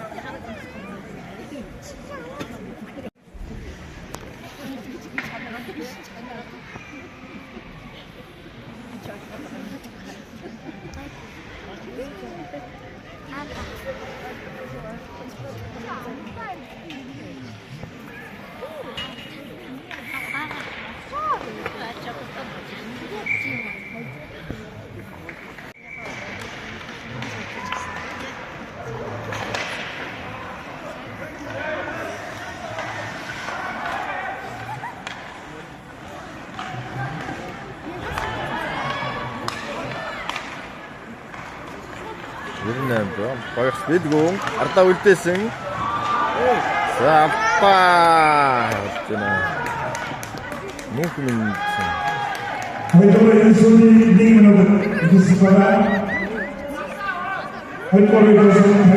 Багш бидгүү ардаа үлдээсэн. За аппа. Мөнх минь. Хоёрын сүний нэг минут дисциплина. Хоёрын сүний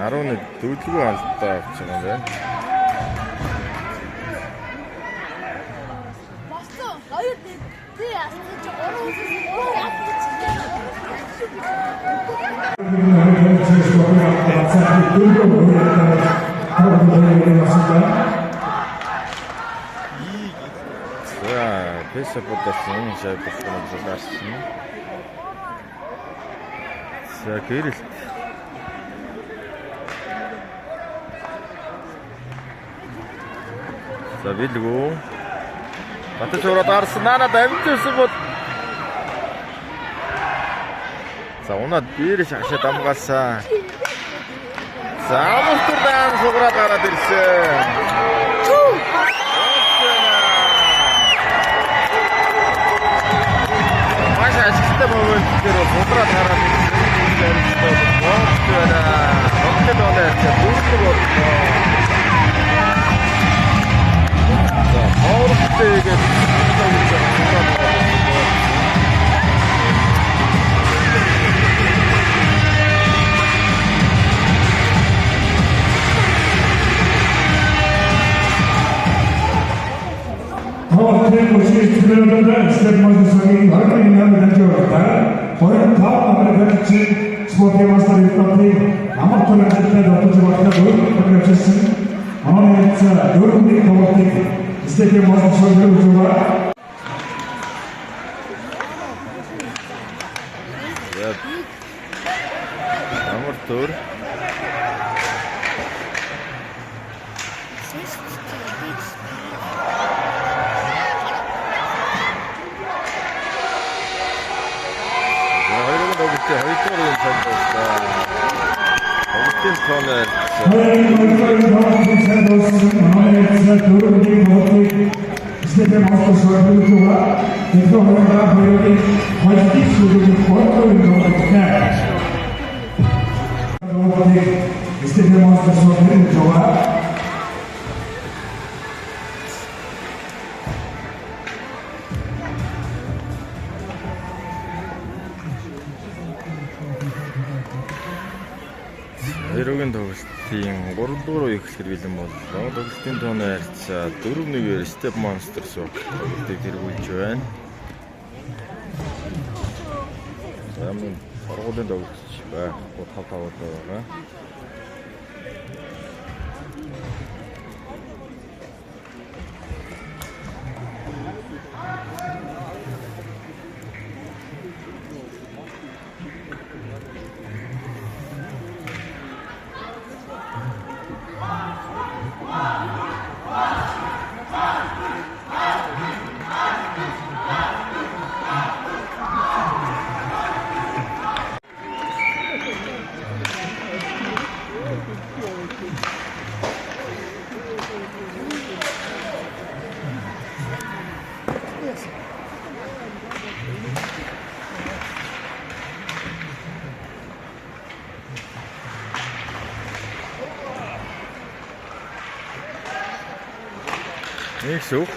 11 дүүлгүй алдаа авч байгаа юм байна. Бассан. Хоёр тий асууж ороо За, песапотасын шавьсан зулаарсан. За, гэрэлт. За, билгүү. Батж ураад арсан нана дамжуулсан бол за унаад биерэ шашаа дамгаасаа. За амтурдан сугараад гараад ирсэн. Маш ашигтай момент дээр сугараад гараад ирсэн. Боцтой. Боцтой болоо. За хоортой Tool 혹시 주변에 스텝마스터석이 얼마나 있냐면 되죠. 저희는 다음 날에 같이 스포츠 마스터 일반팀 아마추어 대회 어떤지 맡아도 그렇겠습니다. 오늘 자 여러분이 더욱팀 스테이크 마스터석을 좋아. Amor Эрүүгийн тоглолтын 3 дугаар үеийг эхлэхэд бэлэн боллоо. Тоглолтын тооны харьцаа 4-1-ээр Step Monsters тоглолтыг тэргүүлж байна. Замын сургуулийн тоглолт байхгүй 5-5 байгаа. Нэгсүг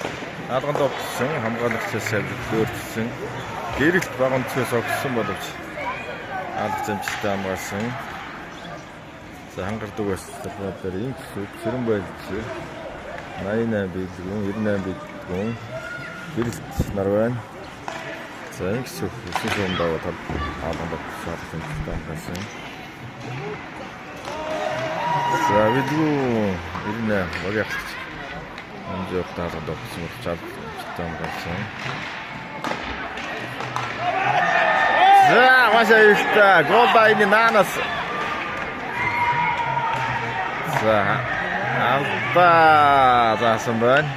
алганд огцсон хамгаалагчаас өвлөрсөн гэрэлт багонцоос огцсон боловч алга замжтай хамгаалсан. За хангардаг байсаар ингэсүг сэрэн байлж 88 бэлгүүн 98 бэлгүүн гэрэлт нар байна. За ингэсүг өссөн даваа тав алганд огцсон замжтай хамгаалсан. За бэлгүүн 98 багяах амжиг таалгад огцсон чад читэн болсон. За маш их гол байны наанаас. За алба заасан байна.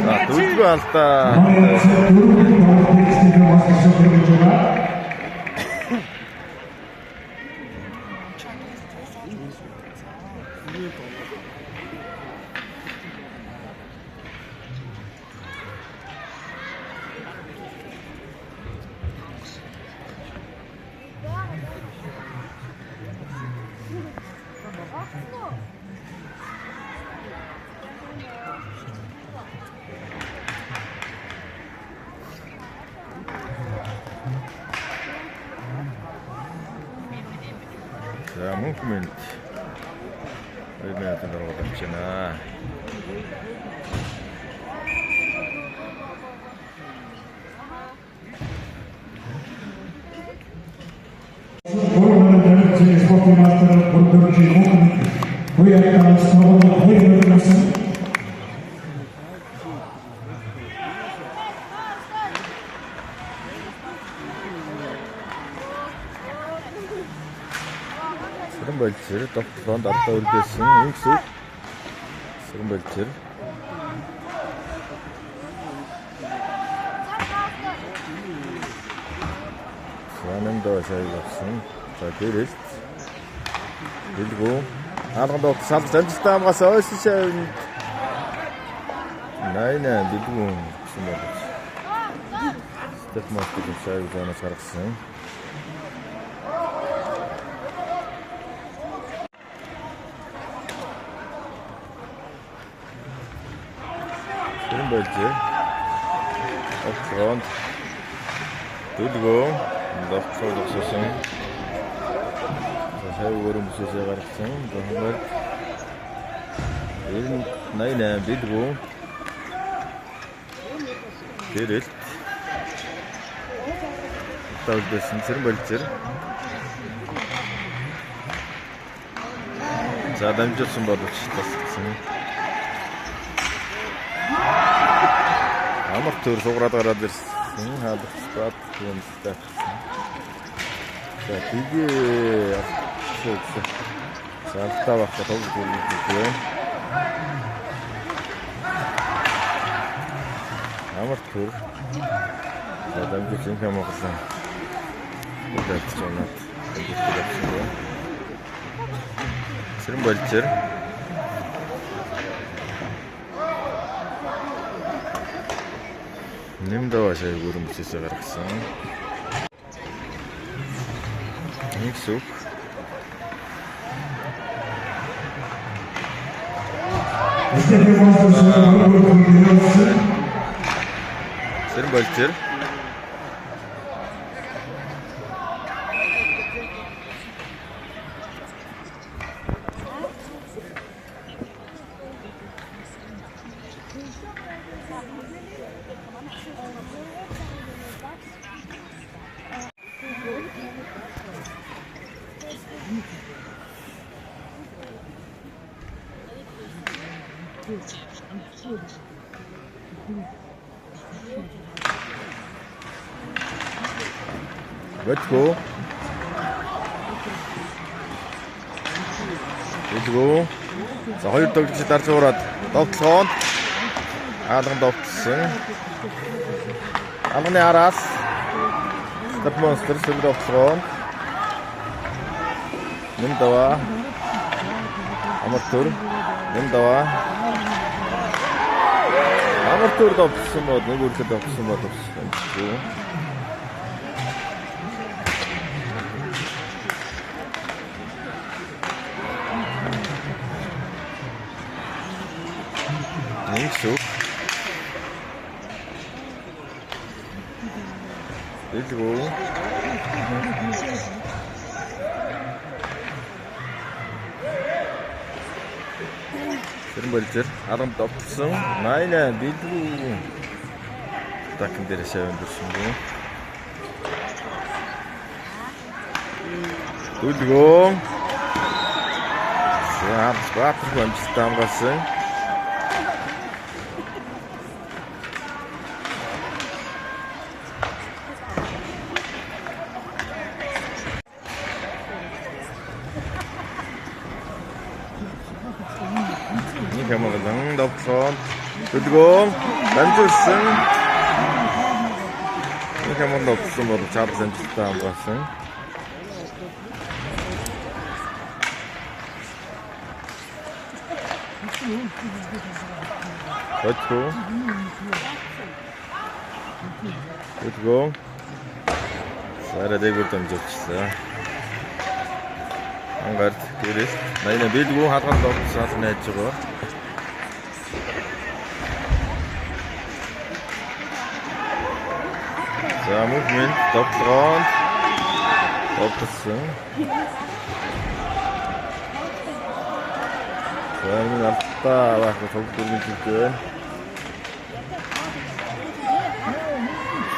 За дөрөв алдаа. За movement. Ребята, дорога начина. Сэрэн байлчир докторонд ардаа үргэлжсэн ингэсүг сэрэн байлчир санамдаа шайгсан. За гэрэлт дэлгүү алганд огт салж амжилттай хамгаалсан ойсон шавнд 88 дэлгүү гэсэн байна. Step Master шайг зоноос гаргасан. Бэлдээ. Офронд. Дэлгөө. Доктор докторсон. За сая өрөмсөсөө гаргасан. Тэгмээр 88 бэлгүү. Гэрэлт. Тавлдсан Цэрэн Балжир. За дамжуулсан боловч тасгсан. Амар төр сугараад гараад ирсэн. Хаалт бат хүнтэй. За тэгээ авчихсан. Салтаа багтаа тоглож байна. Амар төр. За дамжуулсан юм аа. Удаач чанаад. Цэрэн Балжир. Нэмдээ сая гүрэн бүсээсээ гаргасан. Нэг сүх. Цэрэн Балжир. Let's go. За хоёр тоглогч дарж ураад довтлогоонд хаалган довтлсон. Алганы араас Step Monster сэлэр довтлогоонд Нэмдава Амартур Нэмдава Амартур довтлсон бод нэг үрлээ довтлсон боловсон. Нэмсүү. Бэлгүү. Цэрэн Балжир харамд довтлсон. 88 бэлгүү. Такин дээр шавын дурсангүй. Бэлгүү. За баатар амжилттай хамгаалсан. Хэмээн довтлоо. Бэлгүү дамжуулсан. Хэмээн довтлсон бол чарл амжилттай хамгаалсан. Бэлгүү. Сара дээгүүр дамжуулсан. Ангард гэрээс 88 бэлгүү хаалган довтлсон найж байгаа. За movement довтлогоонд довтлсон. За энэ алтаа байх тоглолт үзүүлээ.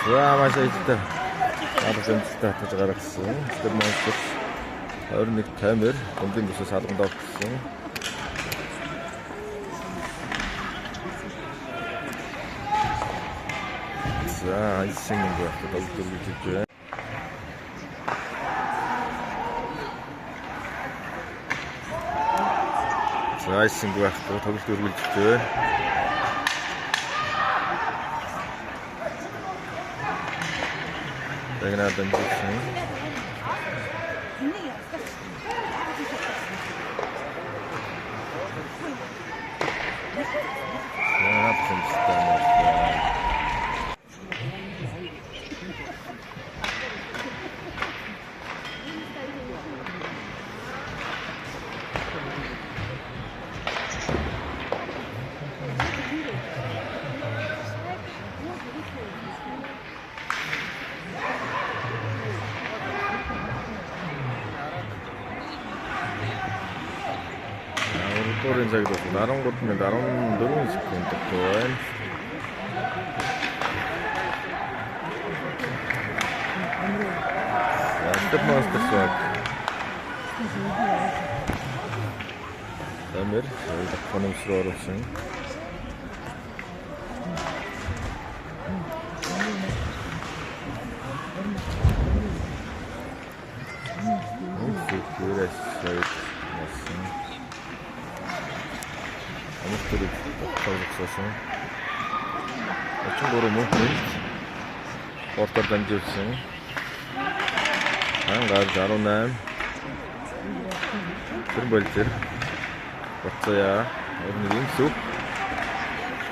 За маш ихтэй. Аргасэнтэй татаж гаргасан. Step Monster 21 камер гомдын бүсээс хаалган довтлсон. За айсын юм байна. Тоглолт үзүүлээ. За айсын байх тоглолт үзүүлээ. Тэгнаад дамжуулсан. Скорын цагт бол 13,14 секунд байна. Step Masters баг. Амир хономсроо оруулсан. Секурэс сайт масан. Амтэрэг тавцсан. 33 мөнгөнд портер дамжуулсан. Ангаар 18. Тэр болжэр. Боцоя. Өрнөгийн сүх.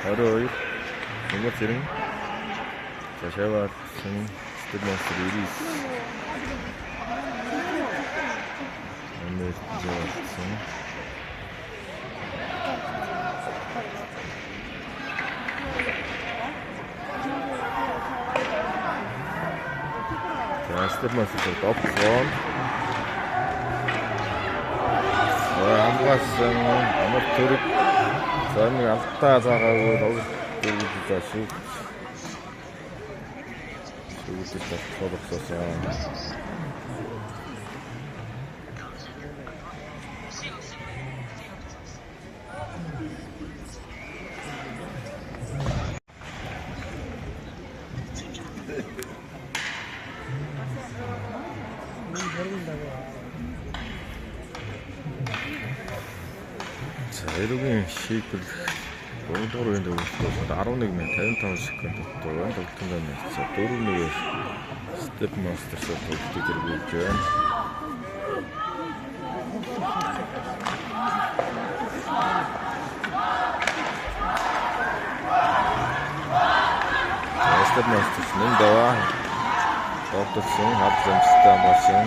22. Нэг зэрэг. Цаашаавсан Step Master 90. Амир зөөсөн. Step Master топлон. Амгасан амар төрөг. Зөний алтаа заагаагүй дөрвөлж шүү. Шүүгээс тоглосон. Эругийн шийдэл 3 дугаар үеийн төвлөрсөн 11:55 секунд тогтвол тогтсон байна. 4-1 Step Masters тоглолтыг эргүүлж байна. Step Masters нэн даваа тогтсон хад замстай болсон.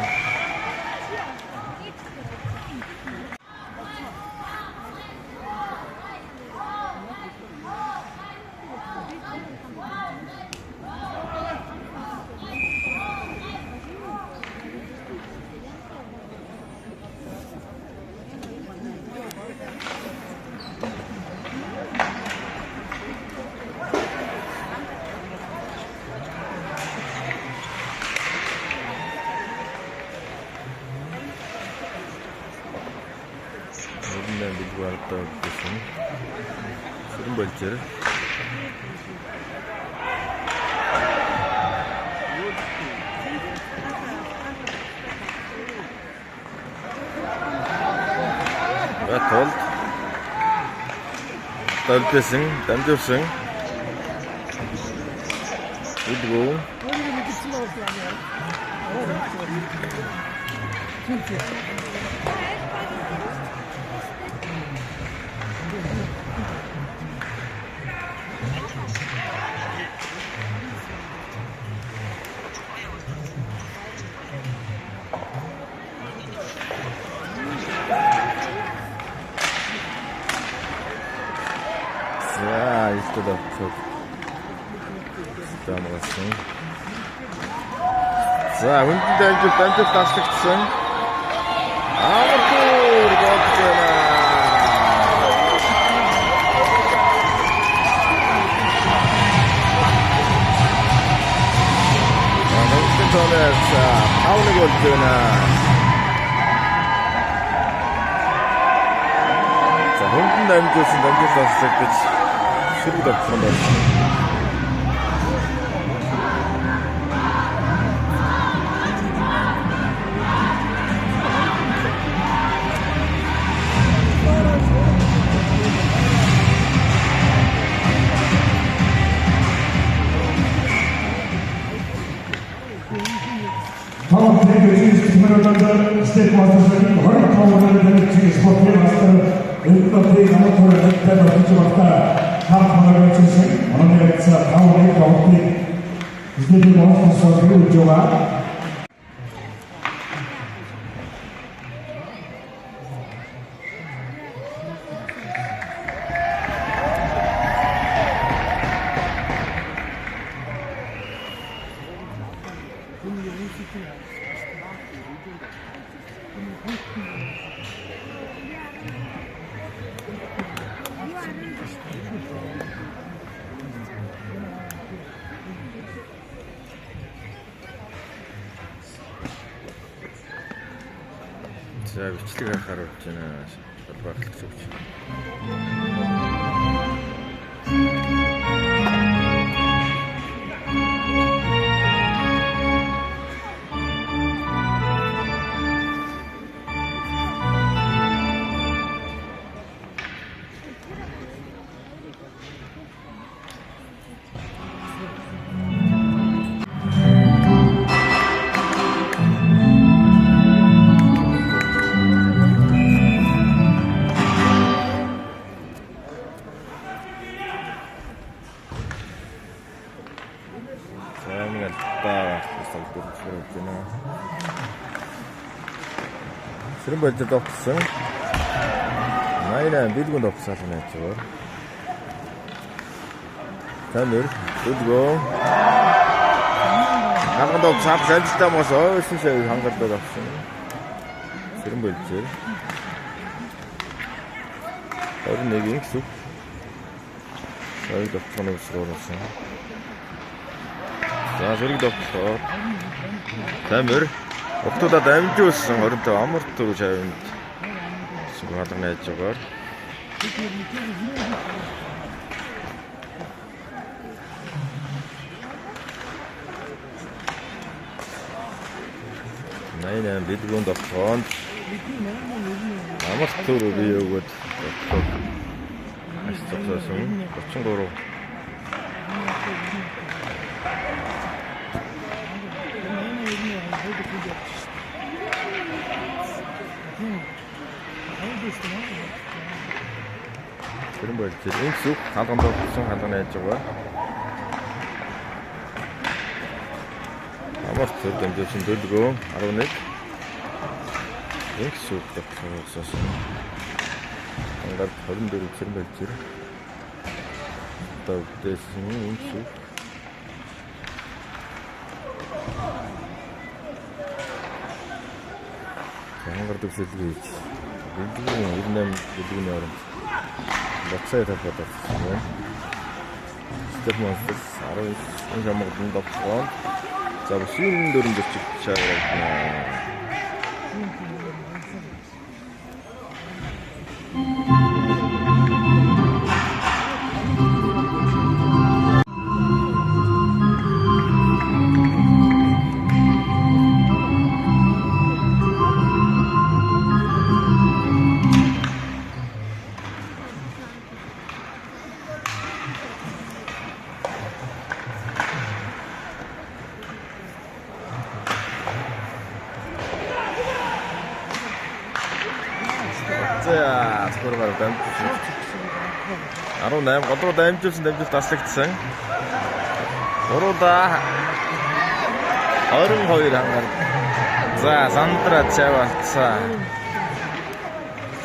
Билгүүртээ гэсэн. Сүрэн болжэр. Батол. Толбэсэн, дамжуулсан. Үдгөө. Işte da çok damgasın. За хүндэн дамжуулт таслагдсан. Артур Богдана. Анхны тонээс хавныг болж байна. За хүндэн дамжуулсан таслагдаж шүрэг авсан байна. Tamam, tekrar tümörlerden Step Masters'ın harika tavırlarından Spor Master ülkede amatörlükte bakıcı vakta kampanyalar için onun gerekse tavırı kavuklu izlediği Masters'ın ucuğa За бичлэг харахаар болж байна. Багтлагч өгч. Сэрэн болжод авсан. Найна бэлгүнд авсан байж байгаа. Танер өдгөө. Хангад авсан залжтай мос ойсон шээ хангад авсан. Сэрэн болжээ. 21 гэсү. Сая давтахны усруулсан. За зэрэг давтахоо. Танер Октодад амжуулсан 25 амарт руу шавьнд сүрхалга найж байгаа. Найна бэлгүнд авсан. Амарт руу бие өгөөд ашигтсан 33. Тэрэн болж инсүх ханганд болсон ханган найж байгаа. Амарт төр дэмжсэн дөлгөө 11. Инсүх тогтсон. Хангад 24 зэрэг болж байна. Тогтсон инсүх. Хангад төсөлгөөж. Бэлгүүний оронд. Бацаа тавьдаг байна. Step Monsters 19 жамгад давтсан. За шин дөрөнд чиг чагарна. За скоргаар дамжуулсан. 18 годруу дамжуулсан таслагдсан. Уруудаа 22 хангаар. За сандра чаваалцаа.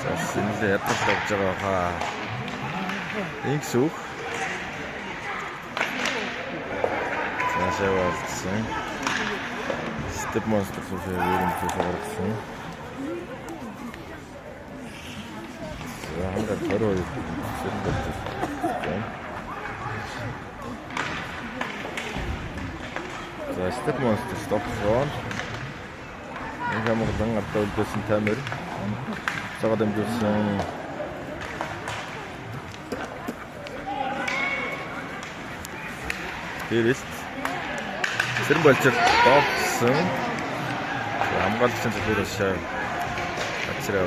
За синлээ ядаж тавьж байгаа хаа. Инксүх. За чаваалцсан. Step Monsters үеийн төлөвлөсөн. Хангад 22 сэрэн болчихсон. За Step Monsters тогтсон. Энэ хамгаалан атуулсан Тамир. Цагаад амжуулсан. Тэрэст сэрэн болчих тогтсон. Хамгаалагчийн зөвхөөс ачраа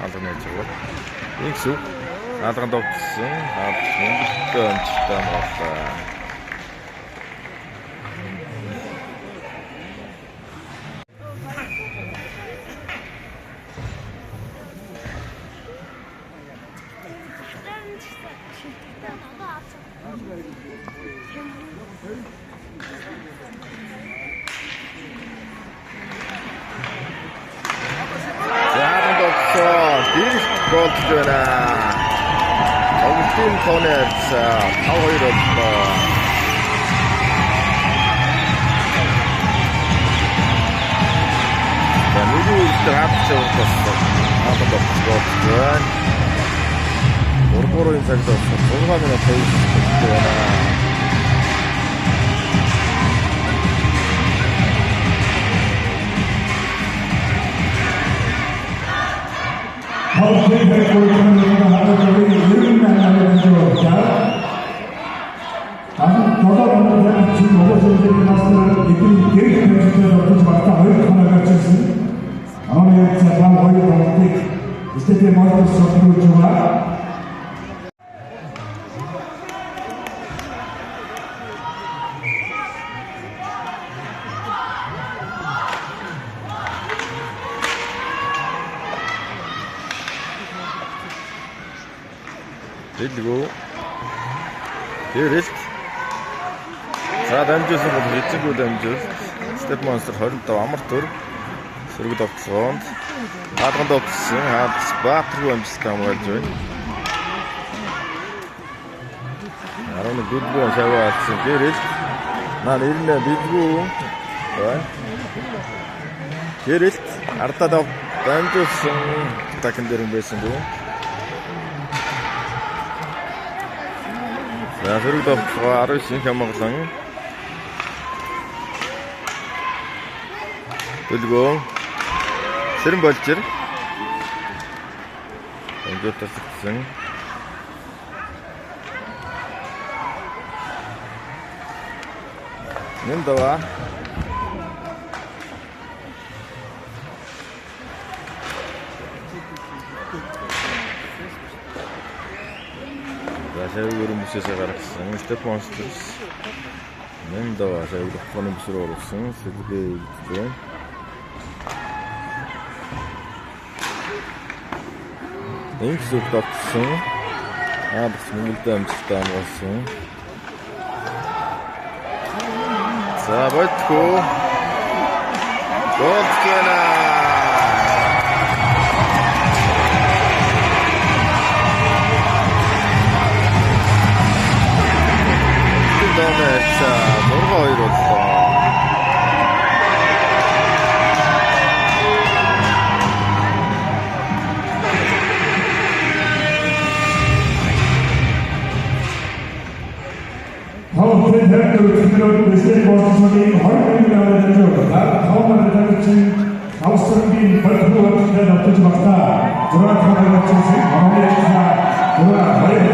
алга нэж байгаа. Инксү алганд овцсон. Өнгөтэй амжилттай боллоо. Голд байна. Огтын тонерс 5-2 боллоо. Таныг драпч болсон. Голд. Ургуурын цагт 6 минут байна. 파워플레이 골을 넣는 하나점이 이런 날을 가져옵니다. 아주 더더군다나 지금 오버스를 마스터를 이끌이 계획된 주제로 붙여봤다. 하나가 쳤습니다. 아무리 자방 거의 동tik 이스테이트 마스터 서브를 좋아. Билгүү. Дээрээс за дамжуулсан бол эцэггүй дамжуул. Step Monster 25 амар төр сөрөг довцоонд хаалганд довцсон хаас баатруу амжилттай хамгаалж байна. 11 билгүү шаваалсан. Дээрээс наа нэрнэ билгүү. Дээрээс ардаа дамжуулсан такин дээр юм байсан дүү. За сөрөг довцоо 19 хамгаалсан. Билгүү Сэрэн болжэр. Эндээс тасгсан. Нэндава. За шавьгөр хүмүүсээс гаргасан. Step Monsters. Нэндава шавьгөр хоног бүсрөө оруулсан. Сэлгээ идсэн. Инксүх татсан. Бас мөнгөлтэй амжилттай амгалсан. За бодгоо. Голдкена. Донэса мурга хоёр боллоо. 파워플레이 대학교 메시지 버스선이 허리를 내려줘. 다음을 달리친 아우스트라리아 발표가 기다려 놓지 마다. 드라마를 치시 아메리카 드라마 허리를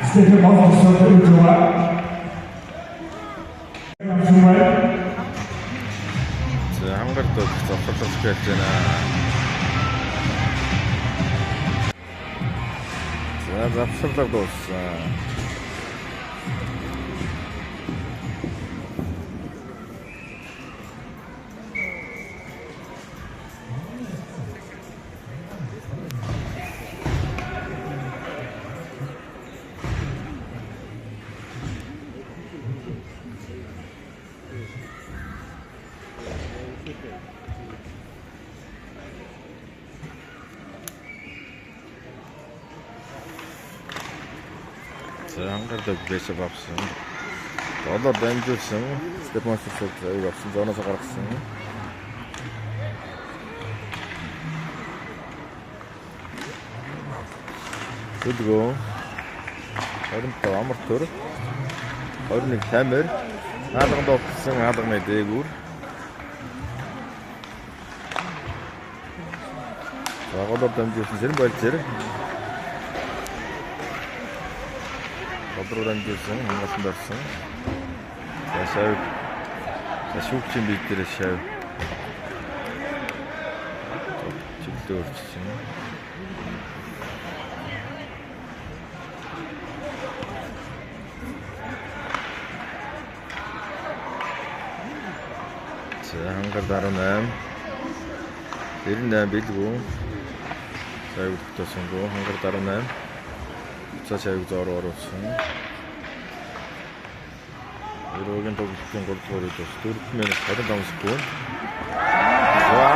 스테이트 버스선을 좋아. 정말 자, 한가르도 섭섭섭 했잖아. 자, 섭섭섭도 없어. 자, 한가르도 배서 밥сын. Доллар дамжуулсан. Step Monster аяг авсан. Зоноос гаргасан. Билгүү 25 амар төр 21 тамир хаалганд овцсон хаалганы дээгүүр Доллар дамжуулсан Сэрэн болжэр Доллар дамжуулсан хангасан барсан. За шав шүүгчийн бие дээр шав чиглэлээ өрчсөн. За хангар 18 98 билгүү шав тогтоосонгүй хангар 18 цаа шавыг зоор оруулсан. Өрөөгийн тоглолтын 3 дугаар үеэс 4 минут 25 секунд.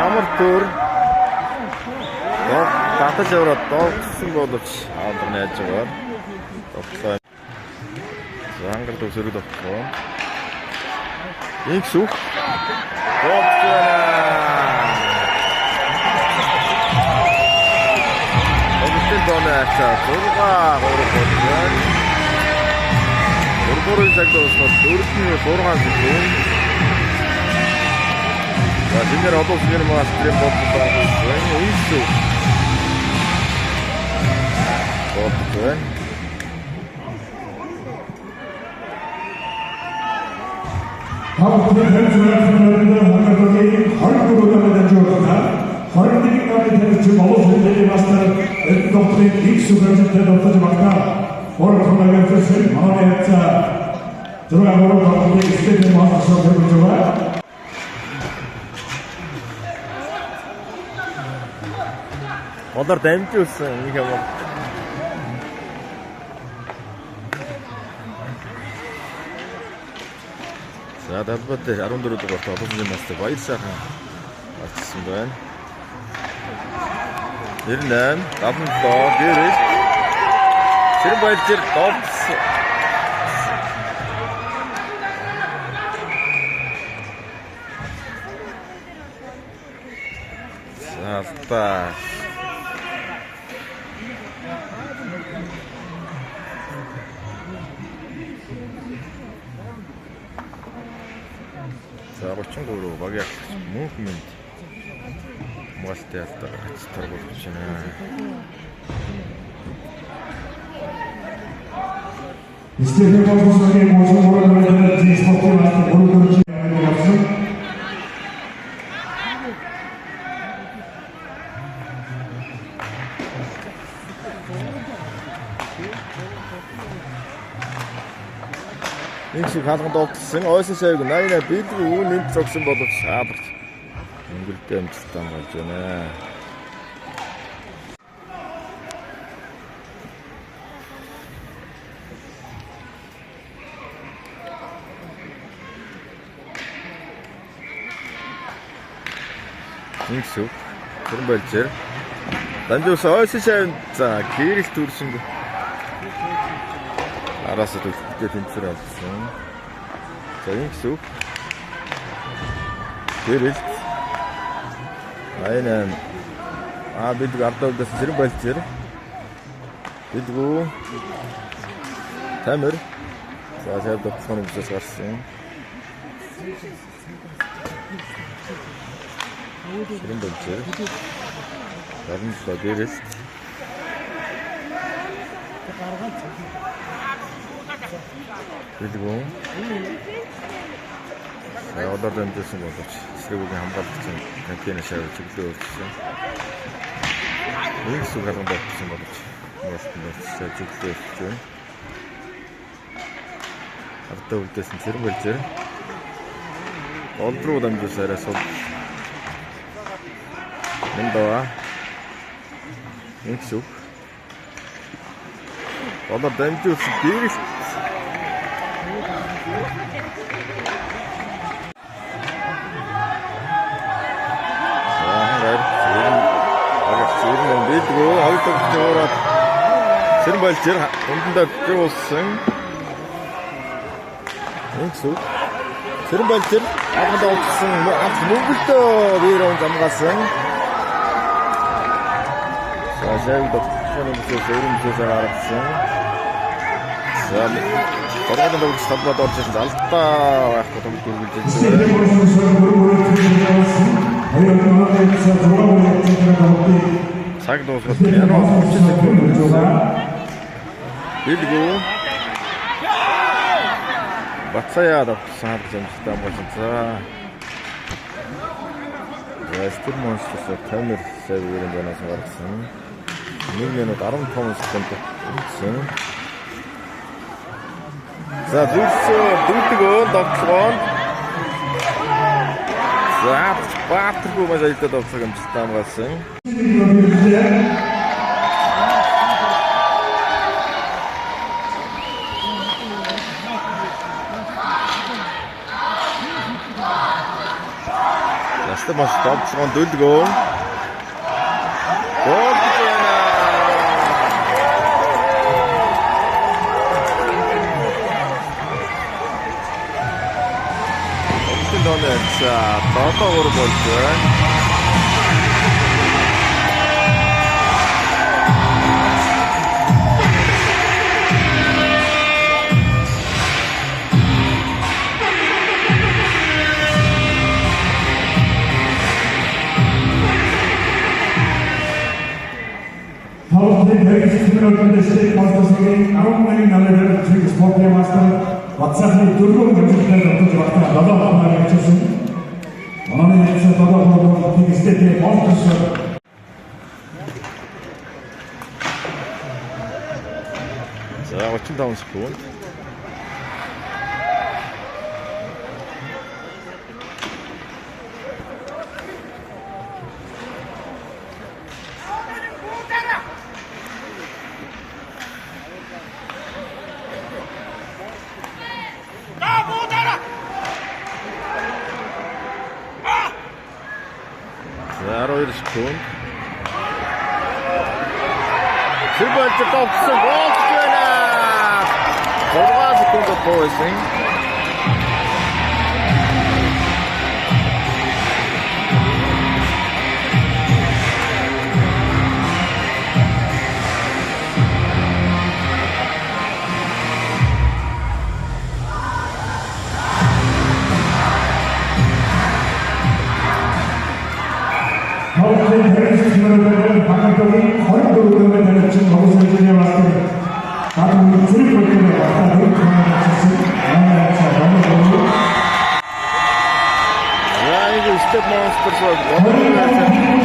Амар төр. Татаж яваад доогсон боловч аавар найж байгаа. Тоглоо. Хангар төгсөрөд тогтоо. Инксүх. Голдкена. Донэса зургаа гурван гурван цагтаас дөрөвний 6 секунд. За шинээр одоо шинээр мастрын бодлоо байна. Инксүх 좋았죠. 다음 팀 벤츠는 한가족이 헐크로 던져주었다. 헐크링 가게 벤츠 모습이 마스터 엔도프린 익숙한 때 던져주었다. 헐크가 벤츠 마음의 자 들어가보로 가보니 스테이트 마스터 벤츠가 Onlar da emtiyorsun. İyi ama. За давбат 14 дугаар олон настай баяр сайхан очсон байна. 98 77 гэрэл Сэрэн баярчир топс. За За 33 руу баг яг мөнх минут муултай ялтаа таргуулж байна. 스테이트 마스터의 모습으로 던져진 스포츠 마스터 모르는 지역에 Инх хаалганд огтсон ойсон шавьг 80-а бэлгүй нэмт зогсон боловч шаабарч өнгөлтэй амжилттай болж байна. Инхсү тэрэн байлжэр данжуусан ойсон шавьд за гэрэл төрсөн араас төлөвтэй тэмцээр болсон. За инхсү гэрэл айнан бид ардаас зэрэг байлжэр бидгүү тамир за сая дотсон юмсаас гарсан. Зэрэг байлжэр гарна гэрэл Билгүү. Одоо дэмжсэн боловч эсрэгүүгийн хамгаалагчийн кампайн шавь чиглэлөө өөрчилсөн. Нэг сүг хаалганд болсон боловч мөрөстөнд чиглэлөө өөрчилсөн. Ардаа үлдээсэн Цэрэн Балжир. Гол руу дамжуулсараа сул. Мэндава. Нэг сүг. Одоо дамжуулсан дээрээс Билгүү хоёрдогт ороод Цэрэн Балжир өндөндөө гүйсэн. Инхсү Цэрэн Балжир хаалганд огтсон анх мөнгөлтөө вирон замгаасан. За шавь дотсон юмсээс өрөмжөөс гаргасан. За боргонд өгч талбад орж ирсэн алдаа байхгүй төгөлж цаг дуусгаад яна Билгүү Бацаяад авсан хамттай болсон. За стил монстр камер савирын банаас гарсан. 1 минут 15 секунд болсон. За дүүтгөө тогтгоон. За баатаргүй маш аялдаа тогтсог амжилттай хамгаалсан. Ястаа маш тогтсгоон дүүлгөө. Гол байна. За тоотоор болж байна. both the very similar to the state master again. I don't think another three sport master. What's happening to you? I'm just going to talk about another one. One of the other one, state master. 자, 어친 다운 스푼. 자, 로이드 스푼. 두 번째 박스 옥스나 걸어가서 공격 보고 있어요. 방금적인 거리도 되는 지금 거기서 이제 왔을 때 나도 줄을 볼 때는 왔다 늘 야, 이거 스텝 몬스터에서 너무